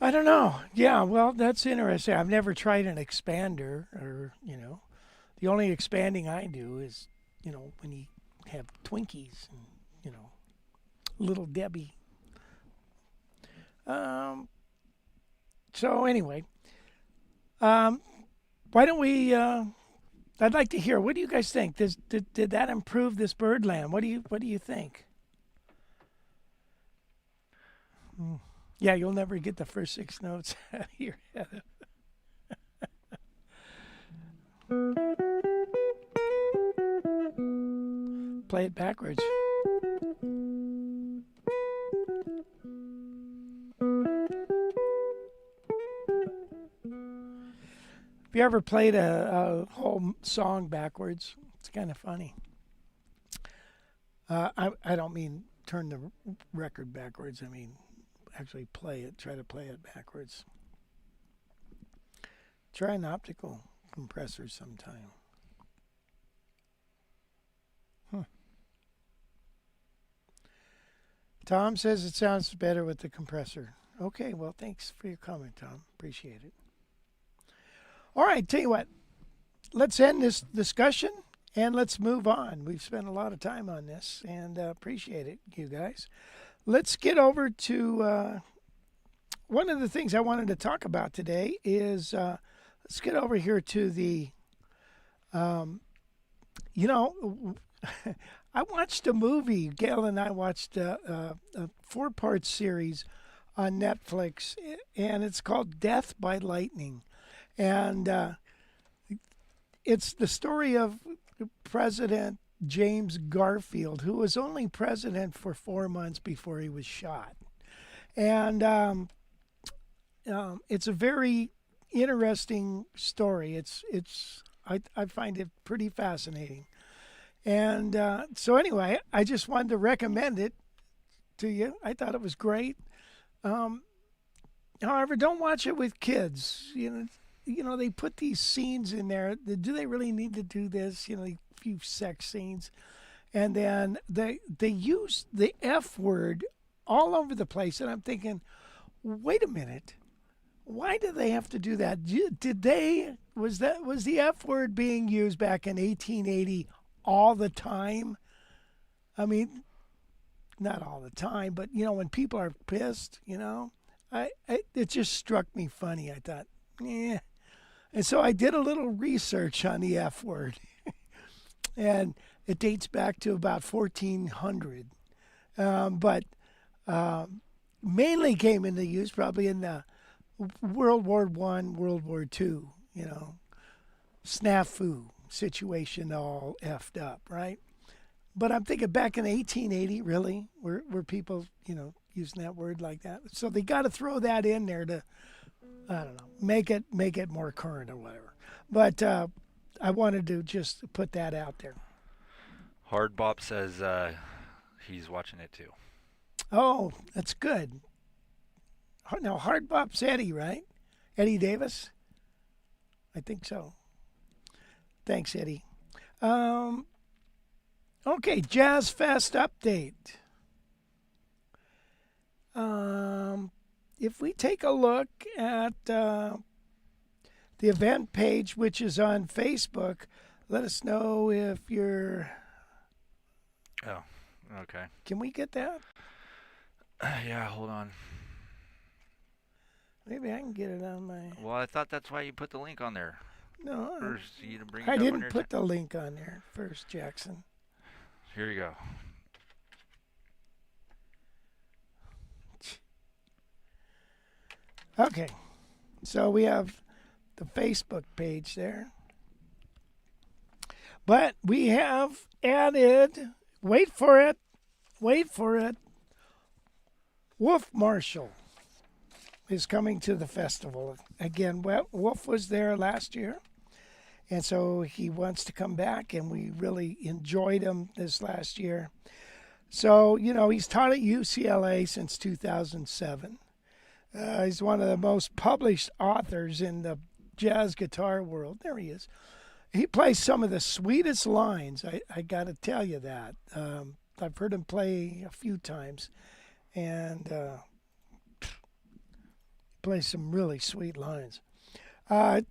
I don't know. Yeah, well, that's interesting. I've never tried an expander or, you know, the only expanding I do is, you know, when you have Twinkies and, you know, Little Debbie. So anyway, why don't we, I'd like to hear, what do you guys think? Did that improve this Birdland? What do you think? Yeah, you'll never get the first 6 notes out of your head. Play it backwards. Have you ever played a whole song backwards? It's kind of funny. I don't mean turn the record backwards. I mean actually play it. Try to play it backwards. Try an optical compressor sometime. Tom says it sounds better with the compressor. Okay, well, thanks for your comment, Tom. Appreciate it. All right, tell you what. Let's end this discussion and let's move on. We've spent a lot of time on this and appreciate it, you guys. Let's get over to one of the things I wanted to talk about today is let's get over here to the, you know, I watched a movie. Gail and I watched a 4-part series on Netflix, and it's called Death by Lightning. And it's the story of President James Garfield, who was only president for 4 months before he was shot. And it's a very interesting story. I find it pretty fascinating. And so anyway, I just wanted to recommend it to you. I thought it was great. However, don't watch it with kids. You know, they put these scenes in there. Do they really need to do this? You know, a few sex scenes, and then they use the F word all over the place. And I'm thinking, wait a minute, why do they have to do that? Was the F word being used back in 1880 all the time? I mean, not all the time, but you know, when people are pissed, you know, it just struck me funny. I thought, yeah. And so I did a little research on the F word, and it dates back to about 1400, but mainly came into use probably in the World War I, World War II, you know, snafu situation all effed up, right? But I'm thinking back in 1880, really, were people, you know, using that word like that? So they got to throw that in there to, I don't know, make it more current or whatever. But I wanted to just put that out there. Hard Bop says he's watching it too. Oh, that's good. Now, Hard Bop's Eddie, right? Eddie Davis? I think so. Thanks, Eddie. Okay, Jazz Fest update. If we take a look at the the event page, which is on Facebook. Let us know if you're. Oh, okay. Can we get that? Yeah, hold on. Maybe I can get it on my. Well, I thought that's why you put the link on there. No, Or so you to bring it I up on didn't your put the link on there first, Jackson. Here you go. Okay, so we have the Facebook page there. But we have added, wait for it, Wolf Marshall is coming to the festival. Again, Wolf was there last year, and so he wants to come back, and we really enjoyed him this last year. So, he's taught at UCLA since 2007. He's one of the most published authors in the jazz guitar world. There he is. He plays some of the sweetest lines. I got to tell you that. I've heard him play a few times, and plays some really sweet lines.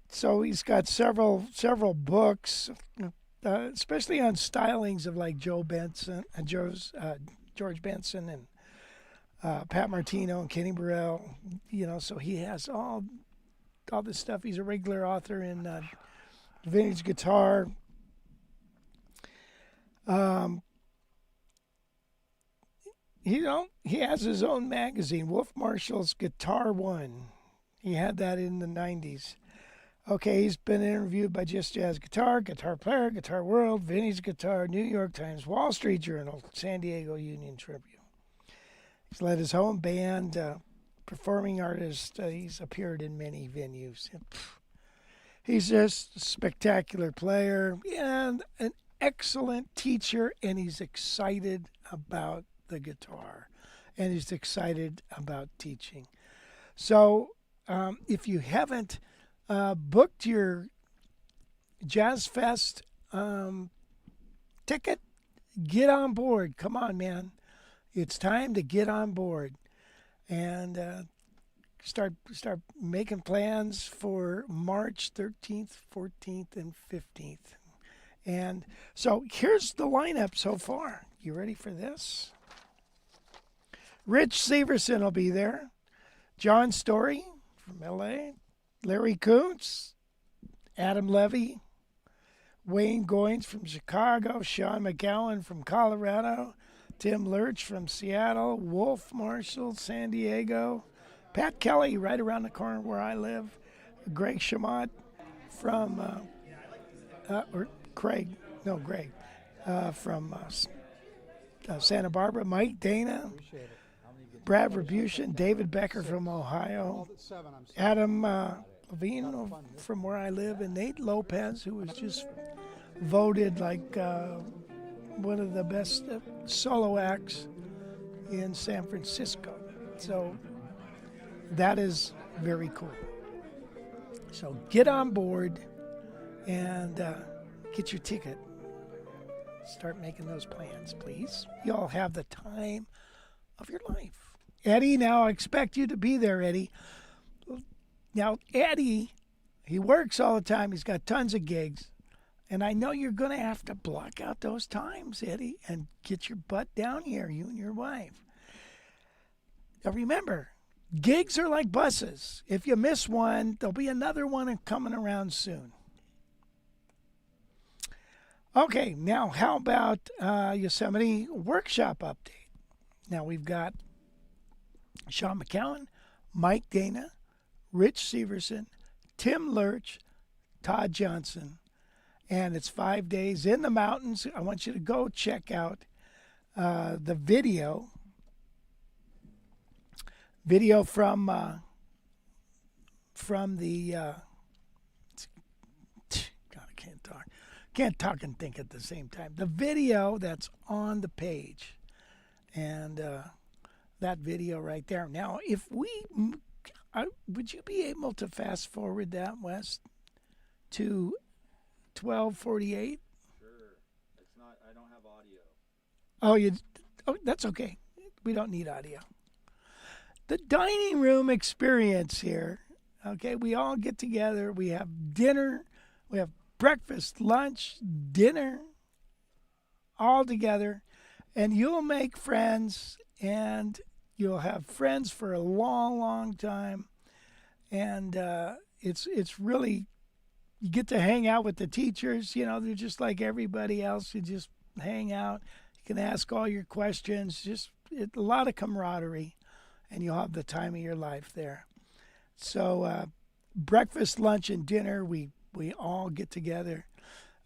So he's got several books, especially on stylings of like George Benson and Pat Martino and Kenny Burrell. So he has all this stuff. He's a regular author in vintage guitar. He has his own magazine, Wolf Marshall's Guitar One. He had that in the 90s. Okay, he's been interviewed by Just Jazz Guitar, Guitar Player, Guitar World, Vintage Guitar, New York Times, Wall Street Journal, San Diego Union Tribune. He's led his own band, performing artist. He's appeared in many venues. He's just a spectacular player and an excellent teacher, and he's excited about the guitar, and he's excited about teaching. So if you haven't booked your Jazz Fest ticket, get on board. Come on, man. It's time to get on board and start making plans for March 13th, 14th, and 15th. And so here's the lineup so far. You ready for this? Rich Severson will be there. John Story from L.A., Larry Koontz, Adam Levy, Wayne Goins from Chicago, Sean McGowan from Colorado, Tim Lurch from Seattle, Wolf Marshall, San Diego, Pat Kelly right around the corner where I live, Greg Chamot from, Greg from Santa Barbara, Mike Dana, Brad Rebution, David Becker from Ohio, Adam Levine from where I live, and Nate Lopez, who was just voted like one of the best solo acts in San Francisco. So that is very cool. So get on board and get your ticket. Start making those plans, please. You all have the time of your life. Eddie, now I expect you to be there, Eddie. Now, Eddie, he works all the time. He's got tons of gigs. And I know you're going to have to block out those times, Eddie, and get your butt down here, you and your wife. Now, remember, gigs are like buses. If you miss one, there'll be another one coming around soon. Okay, now how about Yosemite workshop update? Now we've got Sean McCowan, Mike Dana, Rich Severson, Tim Lurch, Todd Johnson, and it's 5 days in the mountains. I want you to go check out the video from the God, I can't talk and think at the same time. The video that's on the page, and that video right there. Now, if would you be able to fast forward that, Wes, to 12:48? Sure. It's not. I don't have audio. Oh, that's okay. We don't need audio. The dining room experience here Okay, we all get together. We have dinner. We have breakfast, lunch, dinner, all together. And you'll make friends, and you'll have friends for a long, long time. And it's really, you get to hang out with the teachers. You know, they're just like everybody else. You just hang out. You can ask all your questions. A lot of camaraderie, and you'll have the time of your life there. So breakfast, lunch, and dinner, we all get together.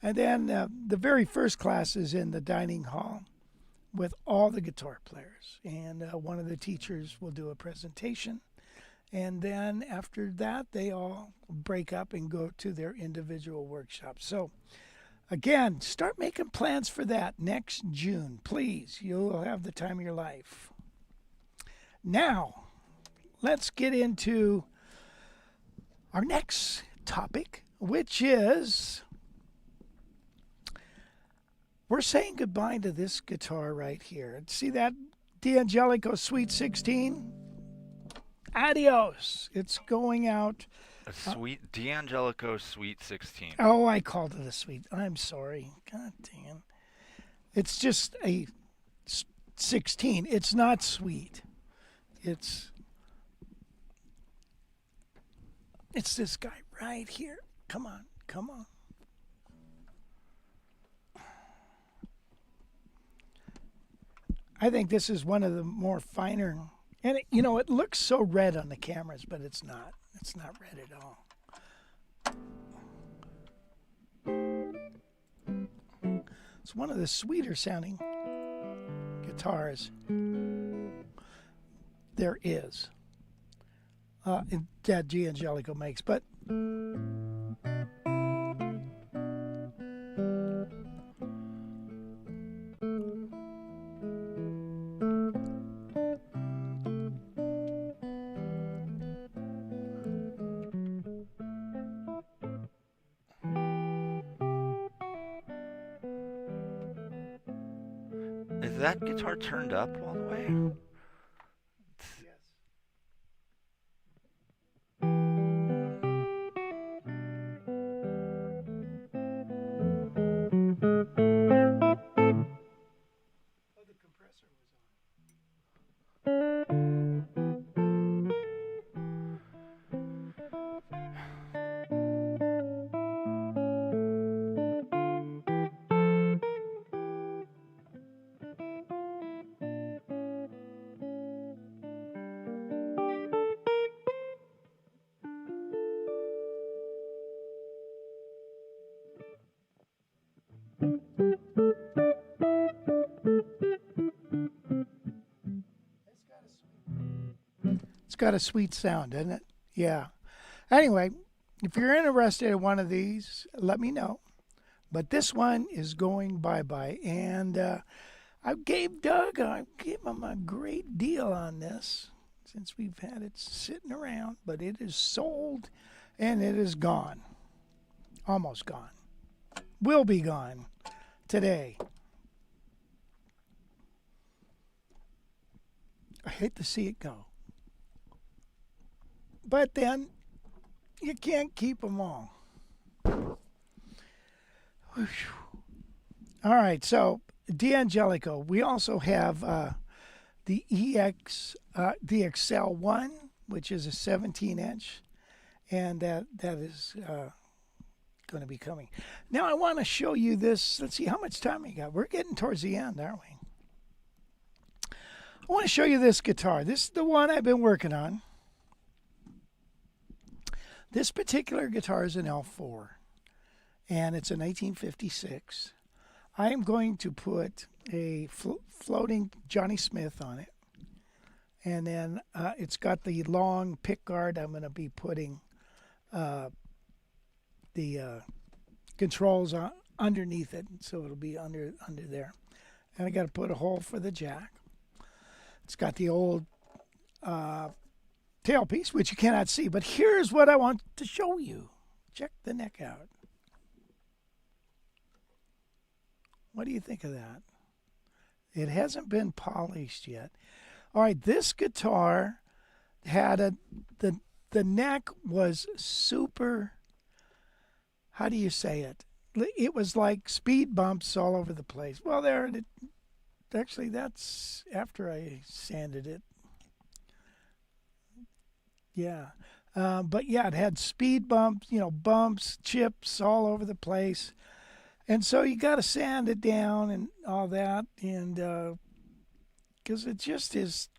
And then the very first class is in the dining hall with all the guitar players. And one of the teachers will do a presentation. And then after that, they all break up and go to their individual workshops. So again, start making plans for that next June. Please, you'll have the time of your life. Now, let's get into our next topic, which is we're saying goodbye to this guitar right here. See that D'Angelico Sweet 16? Adios. It's going out. A sweet D'Angelico Sweet 16. Oh, I called it a sweet. I'm sorry. God damn. It's just a 16. It's not sweet. It's this guy right here. Come on. Come on. I think this is one of the more finer. And, it looks so red on the cameras, but it's not. It's not red at all. It's one of the sweeter sounding guitars there is that D'Angelico makes. But Is that guitar turned up all the way? the compressor was on. It's got a sweet sound, doesn't it? Yeah. Anyway, if you're interested in one of these, let me know. But this one is going bye-bye. And I gave him a great deal on this since we've had it sitting around. But it is sold and it is gone. Almost gone. Will be gone today. I hate to see it go. But then, you can't keep them all. All right, so D'Angelico. We also have the the XL1, which is a 17-inch, and that is going to be coming. Now I want to show you this. Let's see how much time we got. We're getting towards the end, aren't we? I want to show you this guitar. This is the one I've been working on. This particular guitar is an L4, and it's a 1956. I am going to put a floating Johnny Smith on it, and then it's got the long pick guard. I'm going to be putting the controls underneath it, so it'll be under there. And I got to put a hole for the jack. It's got the old tailpiece, which you cannot see, but here's what I want to show you. Check the neck out. What do you think of that? It hasn't been polished yet. All right, this guitar had the the neck was super, how do you say it? It was like speed bumps all over the place. Well, actually, that's after I sanded it. Yeah. But yeah, it had speed bumps, bumps, chips all over the place. And so you got to sand it down and all that. And because it just is,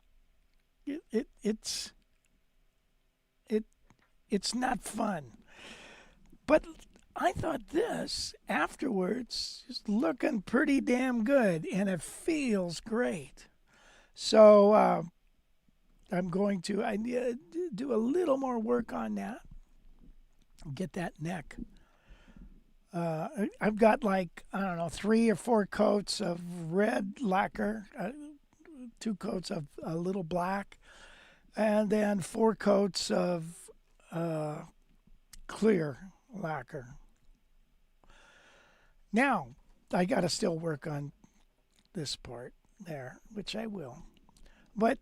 it's not fun. But I thought this afterwards is looking pretty damn good, and it feels great. So I'm going to do a little more work on that. Get that neck. I've got like, I don't know, 3 or 4 coats of red lacquer, 2 coats of a little black, and then 4 coats of clear lacquer. Now, I got to still work on this part there, which I will. But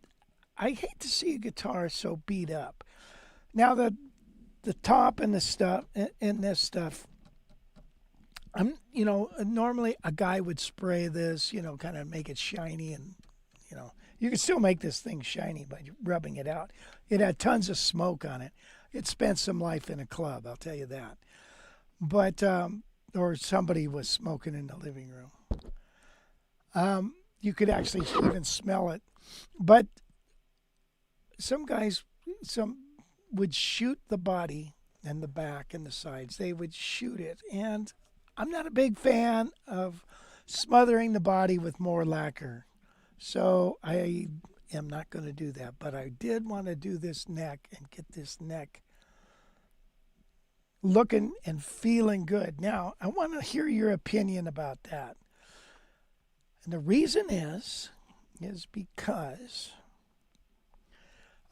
I hate to see a guitar so beat up. Now, the top and the stuff, and this stuff, normally a guy would spray this, kind of make it shiny, and, you can still make this thing shiny by rubbing it out. It had tons of smoke on it. It spent some life in a club, I'll tell you that. But, or somebody was smoking in the living room. You could actually even smell it. But some guys, would shoot the body and the back and the sides. They would shoot it. And I'm not a big fan of smothering the body with more lacquer. So I am not going to do that. But I did want to do this neck and get this neck looking and feeling good. Now, I want to hear your opinion about that. And the reason is because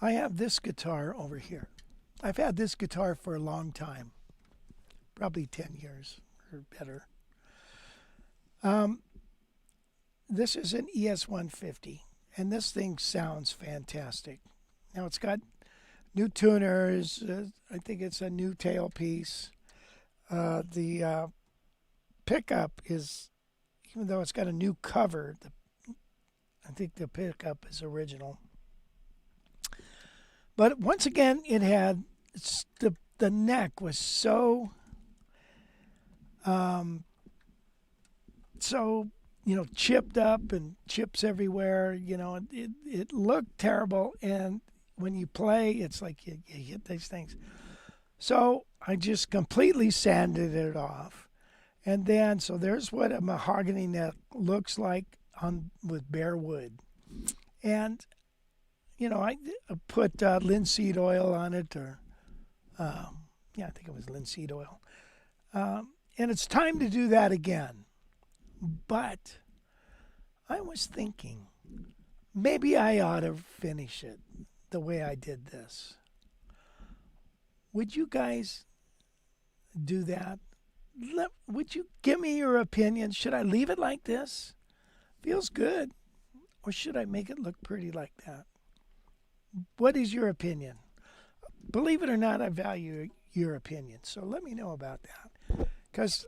I have this guitar over here. I've had this guitar for a long time, probably 10 years or better. This is an ES-150, and this thing sounds fantastic. Now, it's got new tuners. I think it's a new tailpiece. The pickup is, even though it's got a new cover, I think the pickup is original. But once again, it had the neck was so chipped up and chips everywhere. It looked terrible, and when you play, it's like you hit these things. So I just completely sanded it off, and then so there's what a mahogany neck looks like with bare wood, and I put linseed oil on it, or I think it was linseed oil, and it's time to do that again. But I was thinking maybe I ought to finish it the way I did this. Would you guys do that? Would you give me your opinion? Should I leave it like this? Feels good. Or should I make it look pretty like that? What is your opinion? Believe it or not, I value your opinion. So let me know about that. Because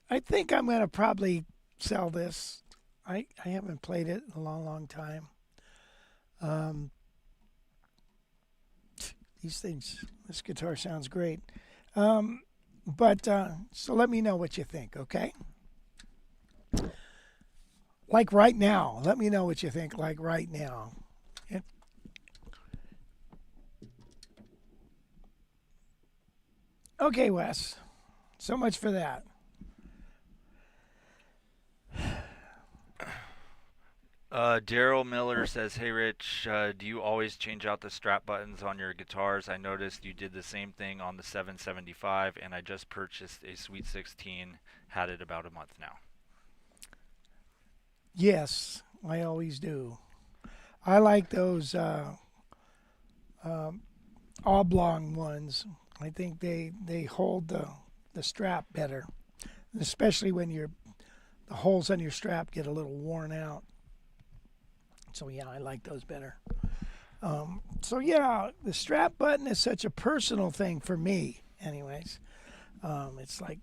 I think I'm going to probably sell this. I haven't played it in a long, long time. These things, this guitar sounds great. But so let me know what you think, okay? Like right now. Let me know what you think, like right now. Okay, Wes. So much for that. Daryl Miller says, "Hey Rich, do you always change out the strap buttons on your guitars? I noticed you did the same thing on the 775, and I just purchased a Sweet 16. Had it about a month now." Yes, I always do. I like those oblong ones. I think they hold the strap better, especially when the holes on your strap get a little worn out. So yeah, I like those better. So yeah, the strap button is such a personal thing for me. Anyways, it's like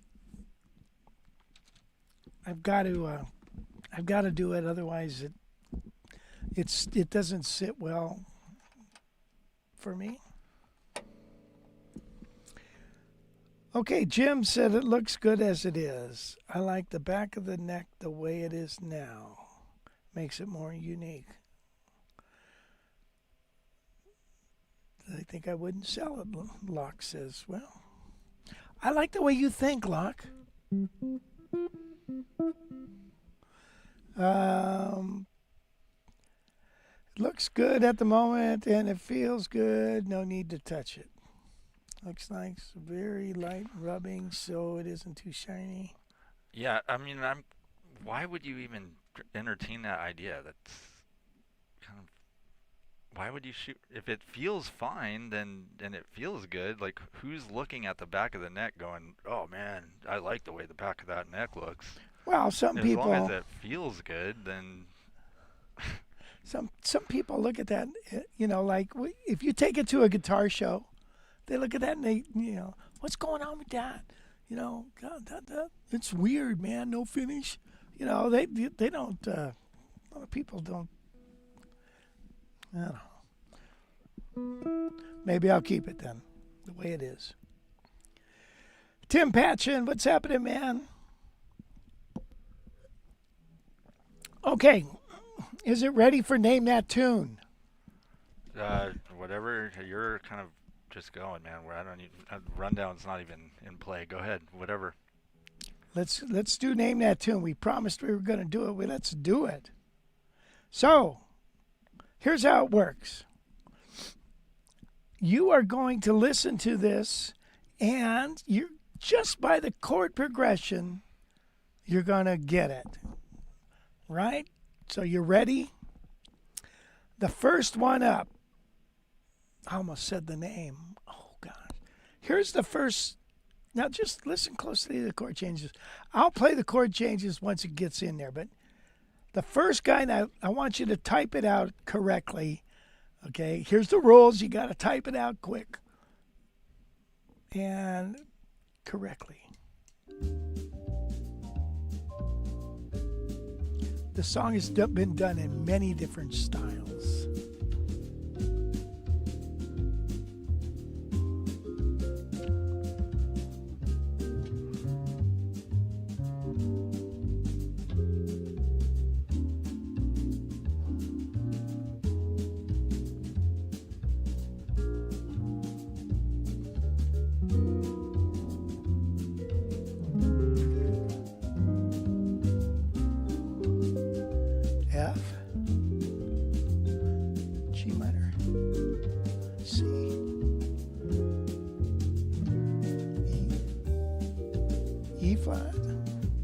I've got to do it. Otherwise, it doesn't sit well for me. Okay, Jim said it looks good as it is. I like the back of the neck the way it is now. Makes it more unique. I think I wouldn't sell it, Locke says. Well, I like the way you think, Locke. It looks good at the moment and it feels good. No need to touch it. Looks nice, very light rubbing so it isn't too shiny. Yeah, I mean, why would you even entertain that idea? That's kind of, why would you shoot? If it feels fine, then it feels good. Like, who's looking at the back of the neck going, oh man, I like the way the back of that neck looks? Well, some people. As long as it feels good, then. Some people look at that, like if you take it to a guitar show, they look at that and they, what's going on with that? God, that it's weird, man. No finish. They don't. A lot of people don't. I don't know. Maybe I'll keep it then, the way it is. Tim Patchen, what's happening, man? Okay, is it ready for Name That Tune? Whatever, you're kind of just going, man. Where I don't even, rundown's not even in play. Go ahead, whatever. Let's do Name That Tune. We promised we were going to do it. Let's do it. So, here's how it works. You are going to listen to this, and you just by the chord progression, you're going to get it. Right? So you ready? The first one up. I almost said the name. Oh, God. Here's the first. Now, just listen closely to the chord changes. I'll play the chord changes once it gets in there. But the first guy, now, I want you to type it out correctly. Okay? Here's the rules. You got to type it out quick. And correctly. The song has been done in many different styles. F, G minor, C, E flat,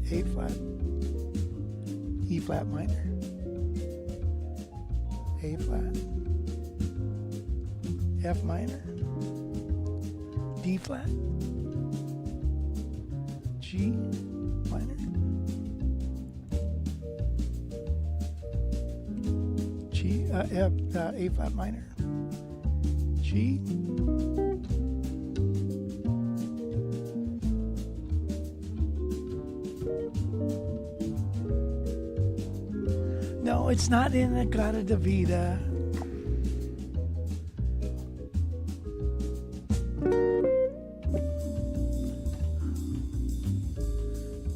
A flat, E flat minor, A flat, F minor, D flat, G minor, A flat minor, G, no, it's not in the Grata de Vida.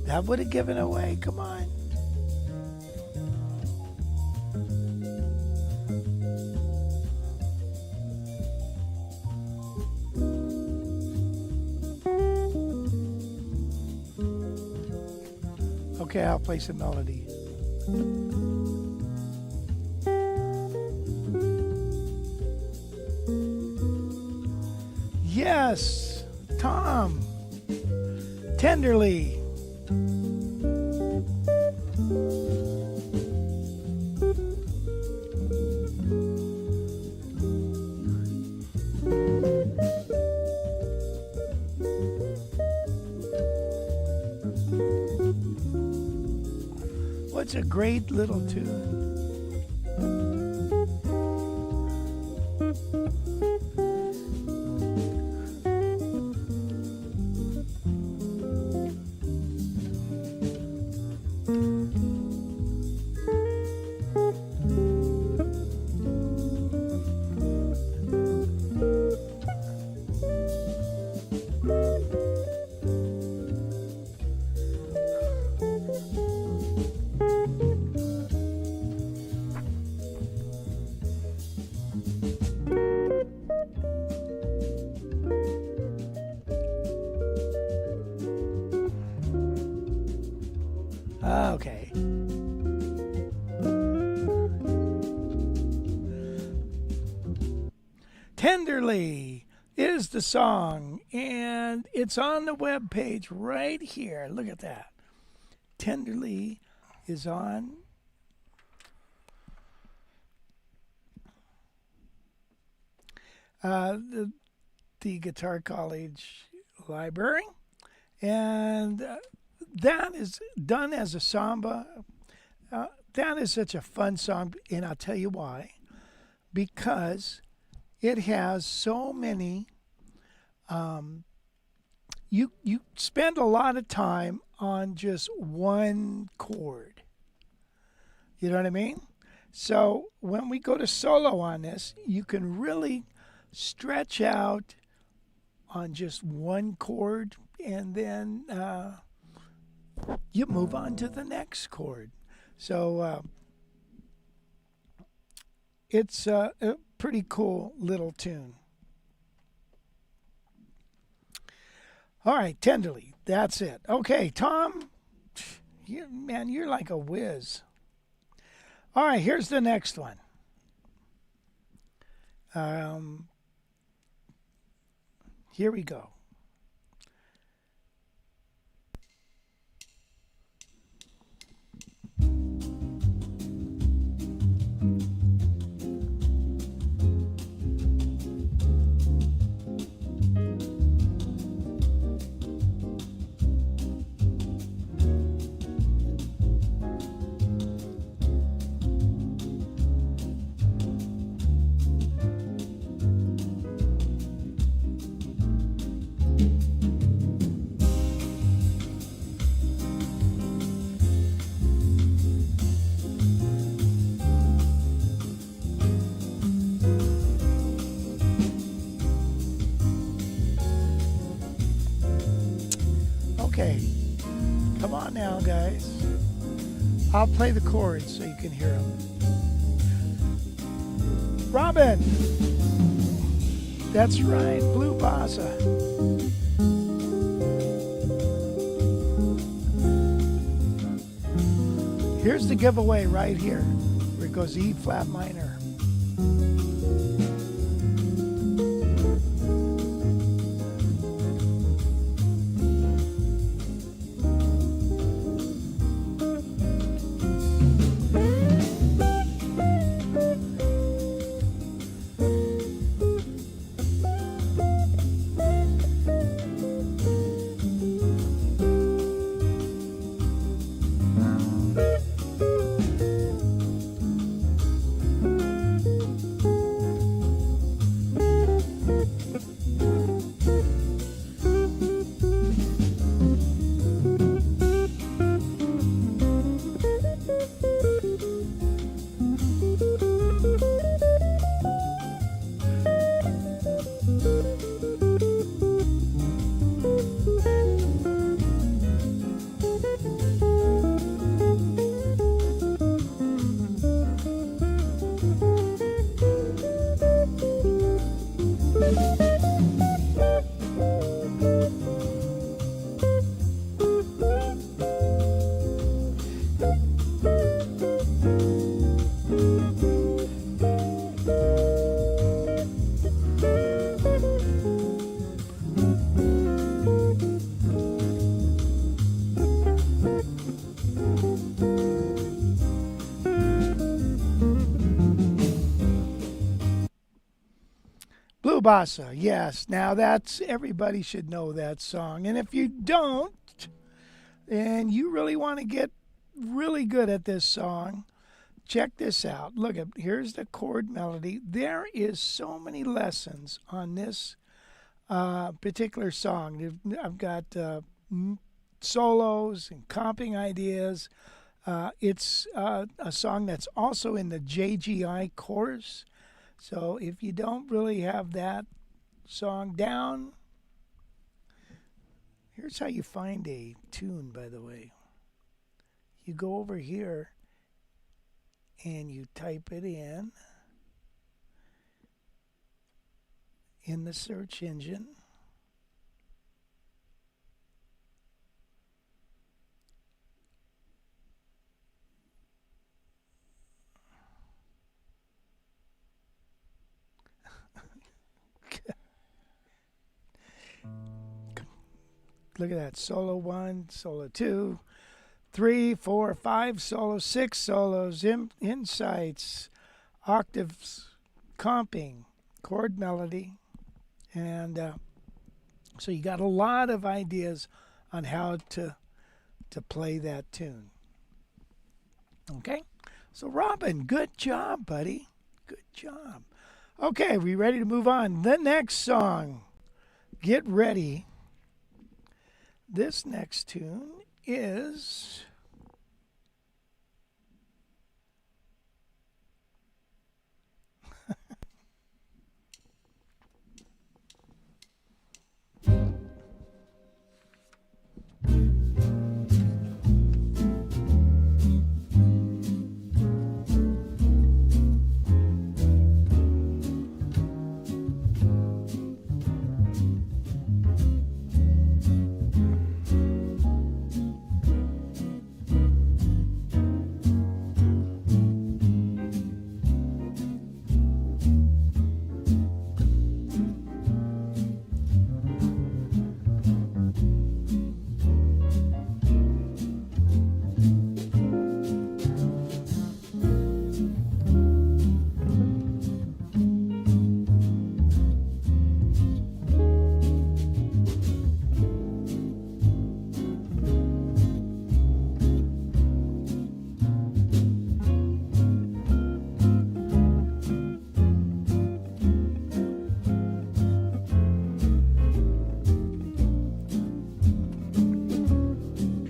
That would have given away. Come on. Okay, I'll play some melody. Yes, Tom. Tenderly. What's a great little tune? Tenderly is the song, and it's on the web page right here. Look at that. Tenderly is on. The Guitar College Library, and that is done as a samba. That is such a fun song, and I'll tell you why. Because it has so many. You spend a lot of time on just one chord. You know what I mean? So when we go to solo on this, you can really stretch out on just one chord, and then you move on to the next chord. So it's a pretty cool little tune. All right, Tenderly, that's it. Okay, Tom, man, you're like a whiz. All right, here's the next one. Here we go. Okay, come on now, guys. I'll play the chords so you can hear them. Robin! That's right, Blue Bossa. Here's the giveaway right here, where it goes E flat minor. Blue Bossa, yes. Now that's, everybody should know that song. And if you don't, and you really want to get really good at this song, check this out. Look, here's the chord melody. There is so many lessons on this particular song. I've got solos and comping ideas. It's a song that's also in the JGI course. So if you don't really have that song down, here's how you find a tune, by the way. You go over here and you type it in the search engine. Look at that. Solo 1, solo 2, 3, 4, 5 solos, 6 solos, insights, octaves, comping, chord melody. And so you got a lot of ideas on how to play that tune. Okay? So Robin, good job, buddy. Good job. Okay, we ready to move on? The next song. Get ready. This next tune is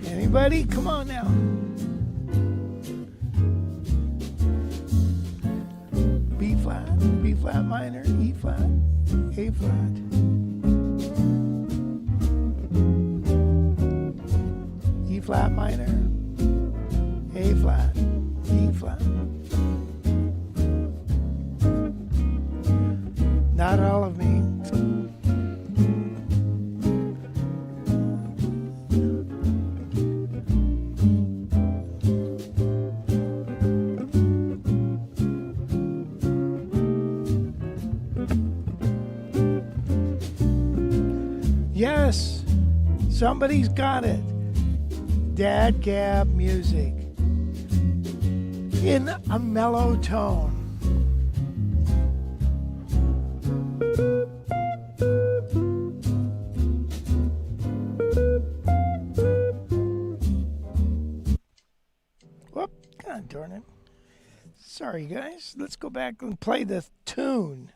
anybody? Come on now. B flat minor, E flat, A flat. E flat minor, A flat, E flat. Not all of me. Yes, somebody's got it. Dad Gab music in a mellow tone. Whoop, God darn it. Sorry, guys. Let's go back and play the tune.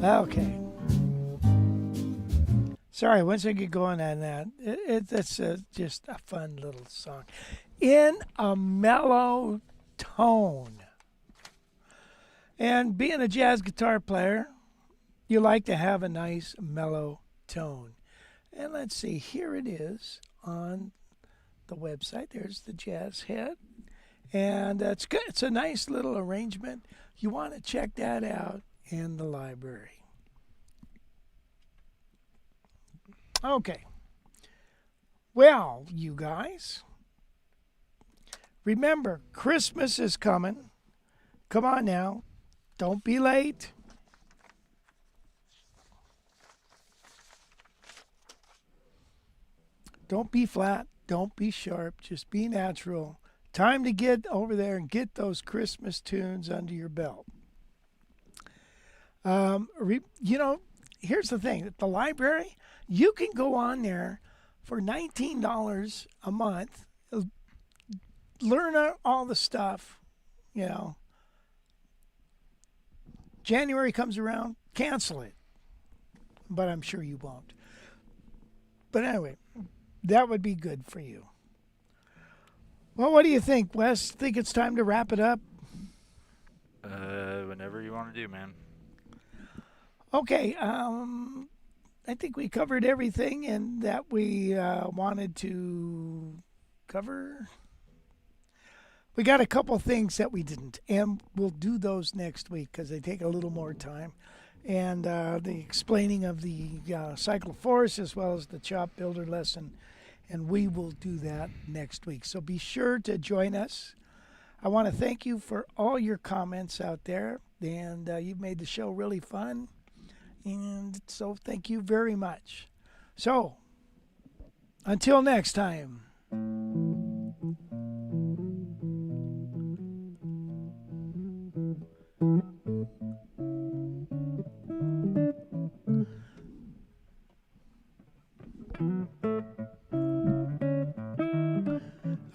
Okay. Sorry, once I get going on that, that's just a fun little song. In a mellow tone. And being a jazz guitar player, you like to have a nice mellow tone. And let's see, here it is on the website. There's the jazz head. And it's good. It's a nice little arrangement. You want to check that out in the library. Okay. Well, you guys, remember, Christmas is coming. Come on now. Don't be late. Don't be flat. Don't be sharp. Just be natural. Time to get over there and get those Christmas tunes under your belt. Here's the thing. At the library, you can go on there for $19 a month, learn all the stuff, January comes around, cancel it. But I'm sure you won't. But anyway, that would be good for you. Well, what do you think, Wes? Think it's time to wrap it up? Whenever you want to do, man. Okay, I think we covered everything and that we wanted to cover. We got a couple things that we didn't, and we'll do those next week because they take a little more time. And the explaining of the cycle force as well as the chop builder lesson, and we will do that next week. So be sure to join us. I want to thank you for all your comments out there, and you've made the show really fun. And so thank you very much. So, until next time.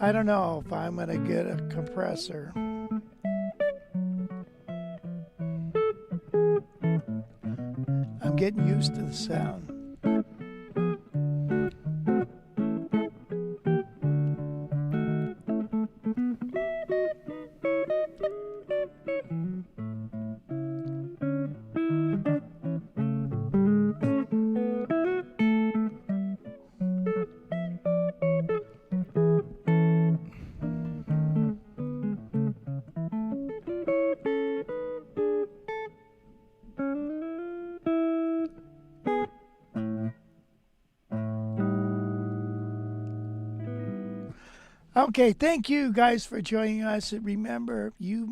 I don't know if I'm going to get a compressor. I'm getting used to the sound. Okay, thank you guys for joining us. Remember, you